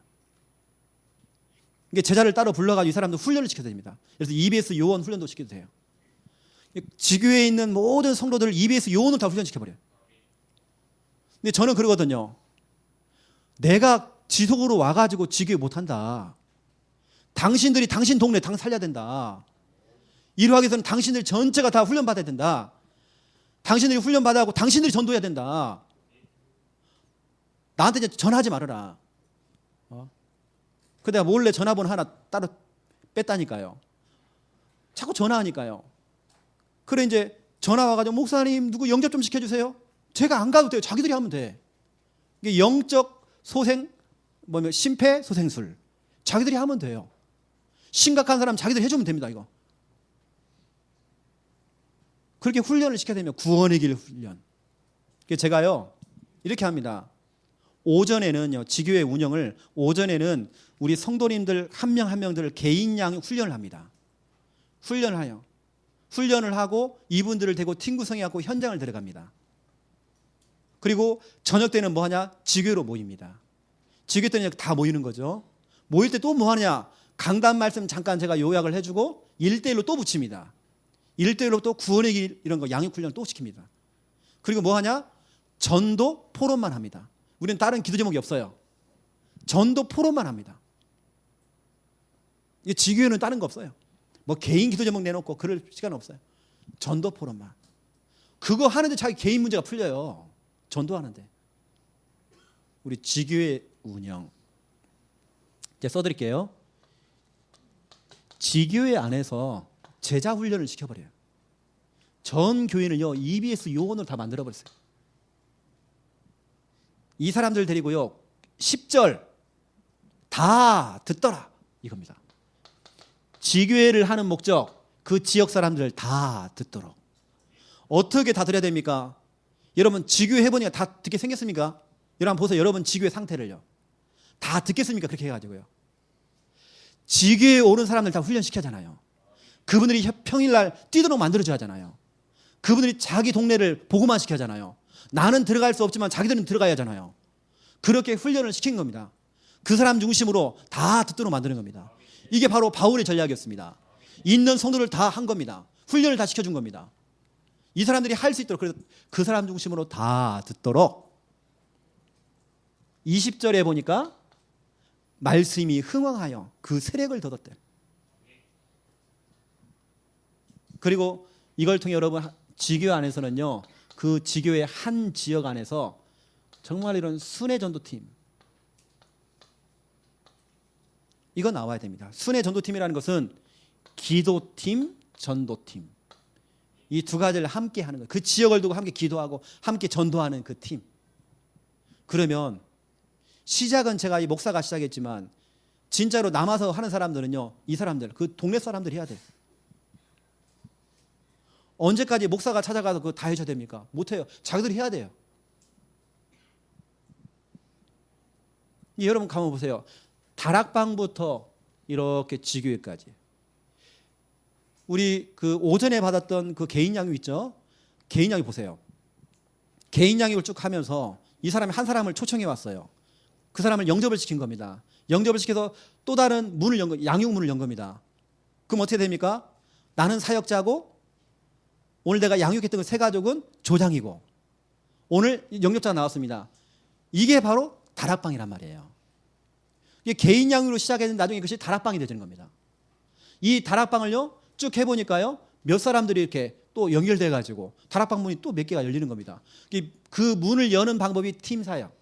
제자를 따로 불러가지고 이 사람들 훈련을 시켜야 됩니다. 그래서 EBS 요원 훈련도 시켜도 돼요. 지교회에 있는 모든 성도들을 EBS 요원으로 다 훈련시켜버려요. 근데 저는 그러거든요. 내가 지속으로 와가지고 지교회 못한다. 당신들이 당신 동네 당 살려야 된다. 이러하기 위해서는 당신들 전체가 다 훈련받아야 된다. 당신들이 훈련받아야 하고 당신들이 전도해야 된다. 나한테 이제 전화하지 말아라. 그 내가 몰래 전화번호 하나 따로 뺐다니까요. 자꾸 전화하니까요. 그래 이제 전화 와가지고 목사님 누구 영접 좀 시켜주세요. 제가 안 가도 돼요. 자기들이 하면 돼. 이게 영적 소생, 뭐면 심폐소생술. 자기들이 하면 돼요. 심각한 사람 자기들이 해주면 됩니다. 이거. 그렇게 훈련을 시켜야 되면 구원의 길 훈련. 제가요 이렇게 합니다. 오전에는요, 지교회 운영을 오전에는 우리 성도님들 한 명 한 명들을 개인 양육 훈련을 합니다. 훈련을 하고 이분들을 대고 팀 구성해갖고 현장을 들어갑니다. 그리고 저녁 때는 뭐 하냐? 지교회로 모입니다. 지교회 때는 다 모이는 거죠. 모일 때 또 뭐 하냐? 강단 말씀 잠깐 제가 요약을 해주고 1대1로 또 붙입니다. 1대1로 또 구원의 길 이런 거 양육 훈련 또 시킵니다. 그리고 뭐 하냐? 전도 포럼만 합니다. 우리는 다른 기도 제목이 없어요. 전도 포럼만 합니다. 이 지교회는 다른 거 없어요. 뭐 개인 기도 제목 내놓고 그럴 시간 없어요. 전도 포럼만. 그거 하는데 자기 개인 문제가 풀려요. 전도하는데. 우리 지교회 운영. 이제 써드릴게요. 지교회 안에서 제자 훈련을 시켜버려요. 전 교회는요, EBS 요원으로 다 만들어버렸어요. 이 사람들 데리고요, 10절 다 듣더라 이겁니다. 지교회를 하는 목적, 그 지역 사람들 다 듣도록. 어떻게 다 들어야 됩니까? 여러분 지교회 해보니까 다 듣게 생겼습니까? 여러분 한번 보세요. 여러분 지교회 상태를요. 다 듣겠습니까? 그렇게 해가지고요. 지교회에 오는 사람들 다 훈련시켜잖아요. 그분들이 평일날 뛰도록 만들어줘야 하잖아요. 그분들이 자기 동네를 보고만 시켜잖아요. 나는 들어갈 수 없지만 자기들은 들어가야 하잖아요. 그렇게 훈련을 시킨 겁니다. 그 사람 중심으로 다 듣도록 만드는 겁니다. 이게 바로 바울의 전략이었습니다. 있는 성도를 다 한 겁니다. 훈련을 다 시켜준 겁니다. 이 사람들이 할 수 있도록, 그래서 그 사람 중심으로 다 듣도록. 20절에 보니까 말씀이 흥왕하여 그 세력을 돋았대. 그리고 이걸 통해 여러분 지교회 안에서는요, 그 지교회 한 지역 안에서 정말 이런 순회 전도팀, 이거 나와야 됩니다. 순회 전도팀이라는 것은 기도팀, 전도팀, 이 두 가지를 함께 하는 거예요. 그 지역을 두고 함께 기도하고 함께 전도하는 그 팀. 그러면 시작은 제가 이 목사가 시작했지만 진짜로 남아서 하는 사람들은요, 이 사람들, 그 동네 사람들이 해야 돼요. 언제까지 목사가 찾아가서 그거 다 해줘야 됩니까? 못해요. 자기들이 해야 돼요. 여러분 가만 보세요. 다락방부터 이렇게 지교회까지. 우리 그 오전에 받았던 그 개인 양육 있죠? 개인 양육 보세요. 개인 양육을 쭉 하면서 이 사람이 한 사람을 초청해 왔어요. 그 사람을 영접을 시킨 겁니다. 영접을 시켜서 또 다른 문을 연 거, 양육문을 연 겁니다. 그럼 어떻게 됩니까? 나는 사역자고 오늘 내가 양육했던 그 세 가족은 조장이고 오늘 영접자가 나왔습니다. 이게 바로 다락방이란 말이에요. 이게 개인 양육으로 시작했는데 나중에 그것이 다락방이 되는 겁니다. 이 다락방을요 쭉 해보니까요 몇 사람들이 이렇게 또 연결돼 가지고 다락방 문이 또 몇 개가 열리는 겁니다. 그 문을 여는 방법이 팀 사역,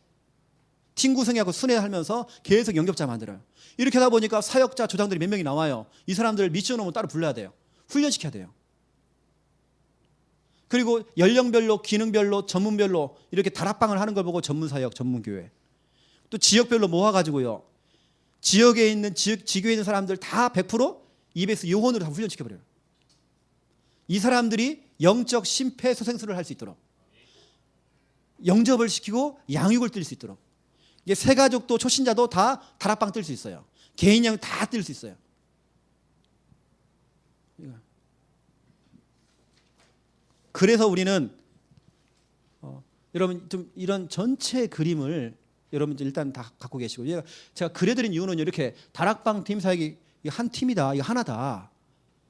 팀 구성하고 순회하면서 계속 영접자 만들어요. 이렇게 하다 보니까 사역자 조장들이 몇 명이 나와요. 이 사람들을 미션으로 따로 불러야 돼요. 훈련시켜야 돼요. 그리고 연령별로, 기능별로, 전문별로 이렇게 다락방을 하는 걸 보고 전문사역, 전문교회, 또 지역별로 모아가지고요 지역에 있는 지교에 있는 사람들 다 100% EBS 요원으로 다 훈련시켜버려요. 이 사람들이 영적 심폐소생술을 할 수 있도록, 영접을 시키고 양육을 뛸 수 있도록. 이게 새 가족도 초신자도 다 다락방 뛸 수 있어요. 개인 양육 다 뛸 수 있어요. 그래서 우리는 여러분 좀 이런 전체 그림을 여러분 일단 다 갖고 계시고, 제가 그려드린 이유는 이렇게 다락방 팀 사역이 한 팀이다, 이거 하나다,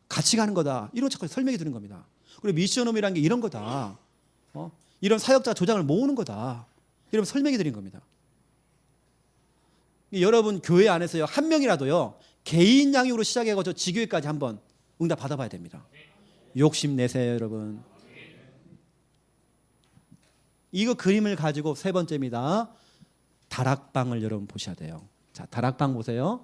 같이 가는 거다, 이런 자꾸 설명해 드리는 겁니다. 그리고 미션홈이라는 게 이런 거다, 이런 사역자 조장을 모으는 거다, 이런 설명해 드린 겁니다. 여러분 교회 안에서요 한 명이라도요 개인 양육으로 시작해서 지교회까지 한번 응답 받아봐야 됩니다. 욕심 내세요 여러분. 이거 그림을 가지고 세 번째입니다. 다락방을 여러분 보셔야 돼요. 자, 다락방 보세요.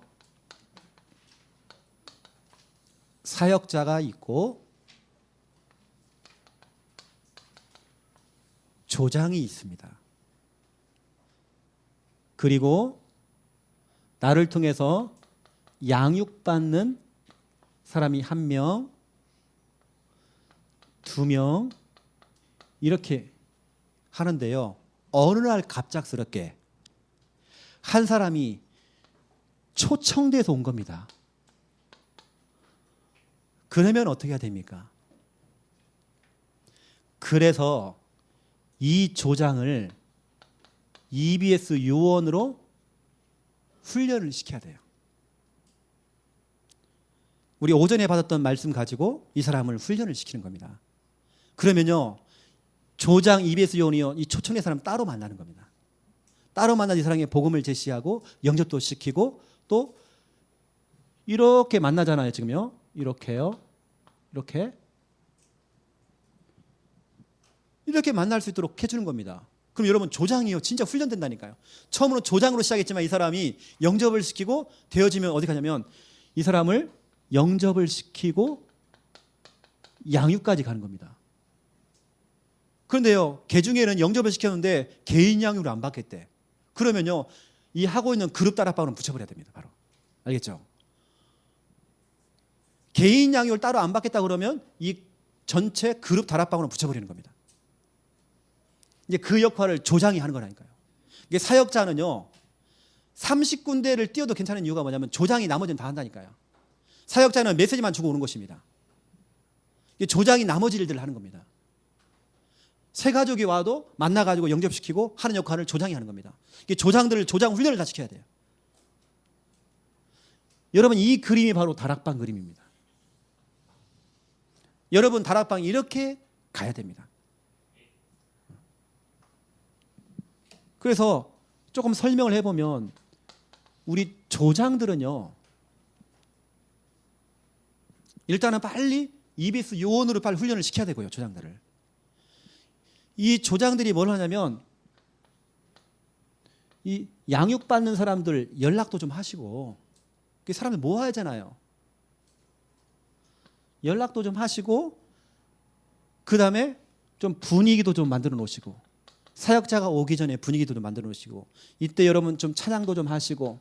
사역자가 있고 조장이 있습니다. 그리고 나를 통해서 양육받는 사람이 1명, 2명 이렇게 하는데요. 어느 날 갑작스럽게 한 사람이 초청돼서 온 겁니다. 그러면 어떻게 해야 됩니까? 그래서 이 조장을 EBS 요원으로 훈련을 시켜야 돼요. 우리 오전에 받았던 말씀 가지고 이 사람을 훈련을 시키는 겁니다. 그러면요, 조장 EBS 요원이요, 이 초청의 사람 따로 만나는 겁니다. 따로 만나서 이 사람에게 복음을 제시하고 영접도 시키고 또 이렇게 만나잖아요. 지금요, 이렇게요, 이렇게 만날 수 있도록 해주는 겁니다. 그럼 여러분, 조장이요, 진짜 훈련된다니까요. 처음으로 조장으로 시작했지만 이 사람이 영접을 시키고 되어지면 어디 가냐면 이 사람을 영접을 시키고 양육까지 가는 겁니다. 그런데요, 개중에는 영접을 시켰는데 개인 양육을 안 받겠대. 그러면요, 이 하고 있는 그룹 다락방으로 붙여버려야 됩니다. 바로. 알겠죠? 개인 양육을 따로 안 받겠다 그러면 이 전체 그룹 다락방으로 붙여버리는 겁니다. 이제 그 역할을 조장이 하는 거라니까요. 이게 사역자는요, 30군데를 뛰어도 괜찮은 이유가 뭐냐면 조장이 나머지는 다 한다니까요. 사역자는 메시지만 주고 오는 것입니다. 이게 조장이 나머지 일들을 하는 겁니다. 새 가족이 와도 만나가지고 영접시키고 하는 역할을 조장이 하는 겁니다. 이게 조장 훈련을 다 시켜야 돼요. 여러분, 이 그림이 바로 다락방 그림입니다. 여러분, 다락방이 이렇게 가야 됩니다. 그래서 조금 설명을 해보면 우리 조장들은요, 일단은 빨리 EBS 요원으로 빨리 훈련을 시켜야 되고요. 조장들을. 이 조장들이 뭘 하냐면 이 양육받는 사람들 연락도 좀 하시고, 그 사람들 모아야잖아요. 연락도 좀 하시고, 그 다음에 좀 분위기도 좀 만들어 놓으시고, 사역자가 오기 전에 분위기도 좀 만들어 놓으시고, 이때 여러분 좀 찬양도 좀 하시고,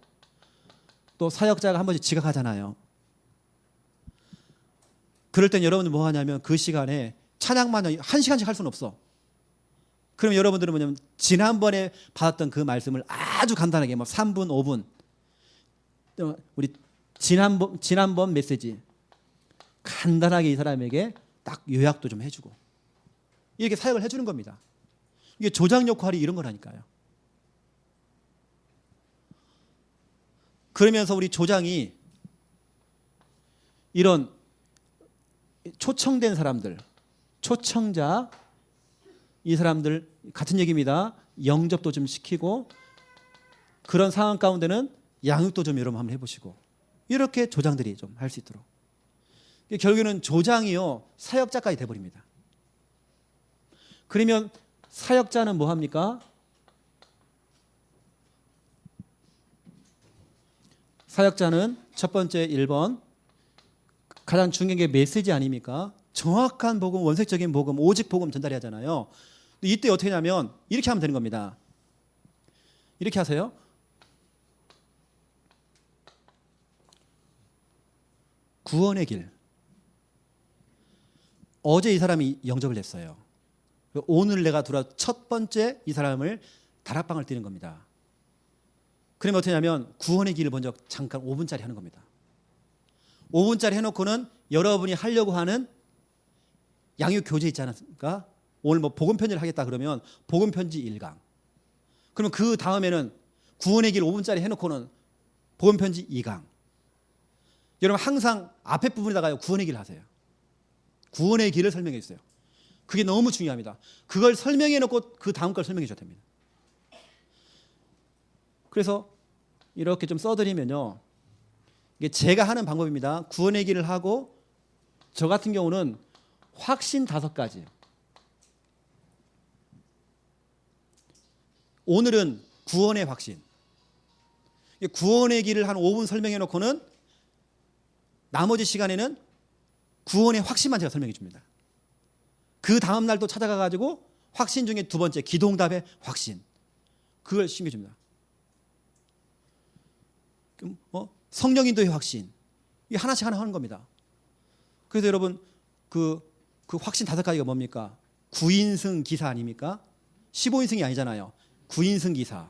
또 사역자가 한 번씩 지각하잖아요. 그럴 땐 여러분들 뭐 하냐면 그 시간에 찬양만 1시간씩 할 수는 없어. 그럼 여러분들은 뭐냐면 지난번에 받았던 그 말씀을 아주 간단하게 뭐 3분, 5분, 우리 지난번 메시지 간단하게 이 사람에게 딱 요약도 좀 해주고, 이렇게 사역을 해주는 겁니다. 이게 조장 역할이 이런 거라니까요. 그러면서 우리 조장이 이런 초청된 사람들, 초청자, 이 사람들 같은 얘기입니다. 영접도 좀 시키고, 그런 상황 가운데는 양육도 좀 여러분 한번 해보시고, 이렇게 조장들이 좀 할 수 있도록. 결국에는 조장이요, 사역자까지 돼버립니다. 그러면 사역자는 뭐 합니까? 사역자는 첫 번째 1번, 가장 중요한 게 메시지 아닙니까? 정확한 복음, 원색적인 복음, 오직 복음 전달해야 하잖아요. 이때 어떻게 하냐면 이렇게 하면 되는 겁니다. 이렇게 하세요. 구원의 길. 어제 이 사람이 영접을 했어요. 오늘 내가 들어와 첫 번째 이 사람을 다락방을 뛰는 겁니다. 그러면 어떻게 하냐면 구원의 길을 먼저 잠깐 5분짜리 하는 겁니다. 5분짜리 해놓고는 여러분이 하려고 하는 양육 교재 있지 않습니까? 오늘 뭐 복음 편지를 하겠다 그러면 복음 편지 1강. 그러면 그 다음에는 구원의 길 5분짜리 해놓고는 복음 편지 2강. 여러분 항상 앞에 부분에다가 구원의 길을 하세요. 구원의 길을 설명해 주세요. 그게 너무 중요합니다. 그걸 설명해 놓고 그 다음 걸 설명해 줘야 됩니다. 그래서 이렇게 좀 써드리면요, 이게 제가 하는 방법입니다. 구원의 길을 하고, 저 같은 경우는 확신 5가지. 오늘은 구원의 확신. 구원의 길을 한 5분 설명해 놓고는 나머지 시간에는 구원의 확신만 제가 설명해 줍니다. 그 다음 날도 찾아가 가지고 확신 중에 2번째 기도응답의 확신, 그걸 심겨줍니다. 성령 인도의 확신, 이게 하나씩 하나 하는 겁니다. 그래서 여러분 그 확신 5가지가 뭡니까? 9인승 기사 아닙니까? 15인승이 아니잖아요. 9인승 기사.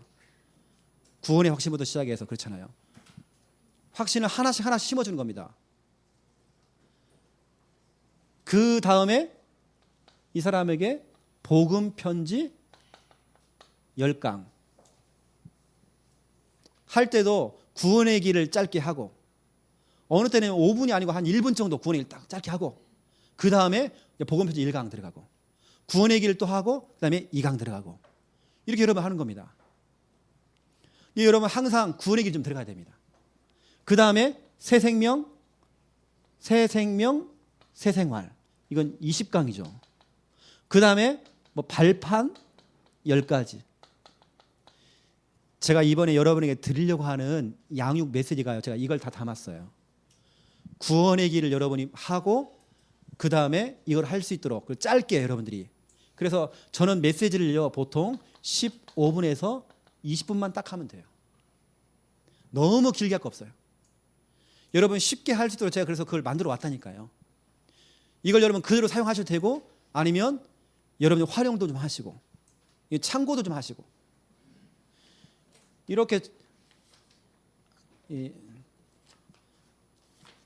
구원의 확신부터 시작해서 그렇잖아요. 확신을 하나씩 하나씩 심어주는 겁니다. 그 다음에 이 사람에게 복음 편지 10강 할 때도 구원의 길을 짧게 하고, 어느 때는 5분이 아니고 한 1분 정도 구원의 길 딱 짧게 하고, 그 다음에 복음 편지 1강 들어가고, 구원의 길을 또 하고, 그 다음에 2강 들어가고, 이렇게 여러분 하는 겁니다. 여러분 항상 구원의 길 좀 들어가야 됩니다. 그 다음에 새 생명, 새 생활, 이건 20강이죠. 그 다음에 뭐 발판 10가지. 제가 이번에 여러분에게 드리려고 하는 양육 메시지가요, 제가 이걸 다 담았어요. 구원의 길을 여러분이 하고, 그 다음에 이걸 할 수 있도록 짧게 여러분들이. 그래서 저는 메시지를요 보통 15분에서 20분만 딱 하면 돼요. 너무 길게 할 거 없어요. 여러분 쉽게 할 수 있도록 제가 그래서 그걸 만들어 왔다니까요. 이걸 여러분 그대로 사용하셔도 되고, 아니면 여러분 활용도 좀 하시고, 참고도 좀 하시고, 이렇게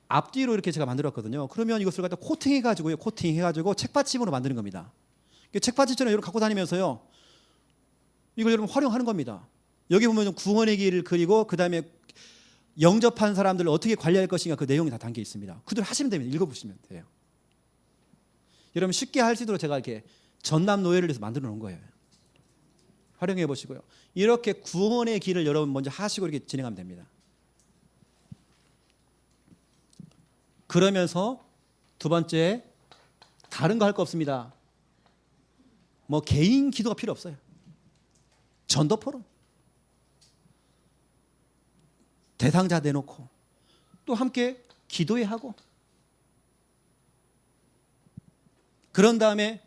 앞뒤로 이렇게 제가 만들었거든요. 그러면 이것을 갖다 코팅해가지고 책받침으로 만드는 겁니다. 책받침처럼 이렇게 갖고 다니면서요, 이걸 여러분 활용하는 겁니다. 여기 보면 구원의 길을 그리고, 그 다음에 영접한 사람들을 어떻게 관리할 것인가, 그 내용이 다 담겨 있습니다. 그대로 하시면 됩니다. 읽어보시면 돼요. 여러분 쉽게 할 수 있도록 제가 이렇게 전남 노예를 위해서 만들어 놓은 거예요. 활용해 보시고요. 이렇게 구원의 길을 여러분 먼저 하시고 이렇게 진행하면 됩니다. 그러면서 두 번째, 다른 거 할 거 없습니다. 뭐 개인 기도가 필요 없어요. 전도 포럼, 대상자 내놓고 또 함께 기도회 하고, 그런 다음에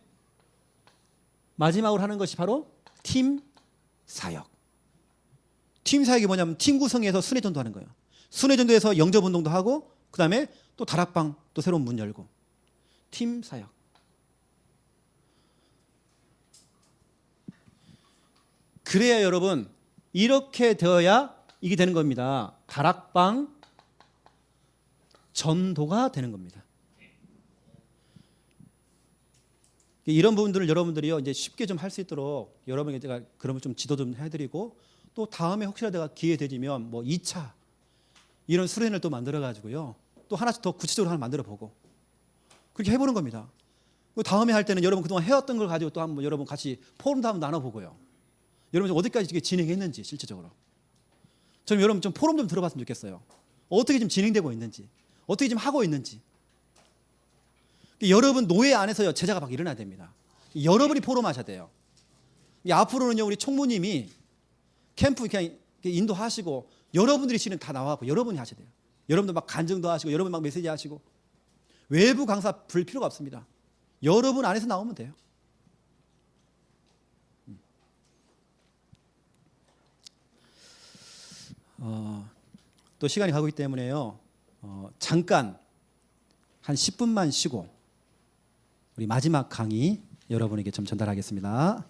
마지막으로 하는 것이 바로 팀 사역. 팀 사역이 뭐냐면 팀 구성해서 순회전도 하는 거예요. 순회전도에서 영접운동도 하고, 그 다음에 또 다락방 또 새로운 문 열고, 팀 사역. 그래야 여러분 이렇게 되어야 이게 되는 겁니다. 다락방 전도가 되는 겁니다. 이런 부분들을 여러분들이요 이제 쉽게 좀 할 수 있도록 여러분에게 제가 그러면 좀 지도 좀 해드리고, 또 다음에 혹시라도 내가 기회 되지면 뭐 2차 이런 수련을 또 만들어 가지고요 또 하나씩 더 구체적으로 하나 만들어 보고 그렇게 해보는 겁니다. 다음에 할 때는 여러분 그동안 해왔던 걸 가지고 또 한번 여러분 같이 포럼도 한번 나눠보고요. 여러분 어디까지 이게 진행했는지 실제적으로 좀 여러분 좀 포럼 좀 들어봤으면 좋겠어요. 어떻게 지금 진행되고 있는지, 어떻게 지금 하고 있는지. 여러분 노예 안에서요 제자가 막 일어나야 됩니다. 여러분이 포럼하셔야 돼요. 앞으로는요 우리 총무님이 캠프 그냥 인도하시고, 여러분들이 실은 다 나와고 여러분이 하셔야 돼요. 여러분들 막 간증도 하시고, 여러분 막 메시지 하시고, 외부 강사 부를 필요가 없습니다. 여러분 안에서 나오면 돼요. 또 시간이 가고 있기 때문에요 잠깐 한 10분만 쉬고 우리 마지막 강의 여러분에게 좀 전달하겠습니다.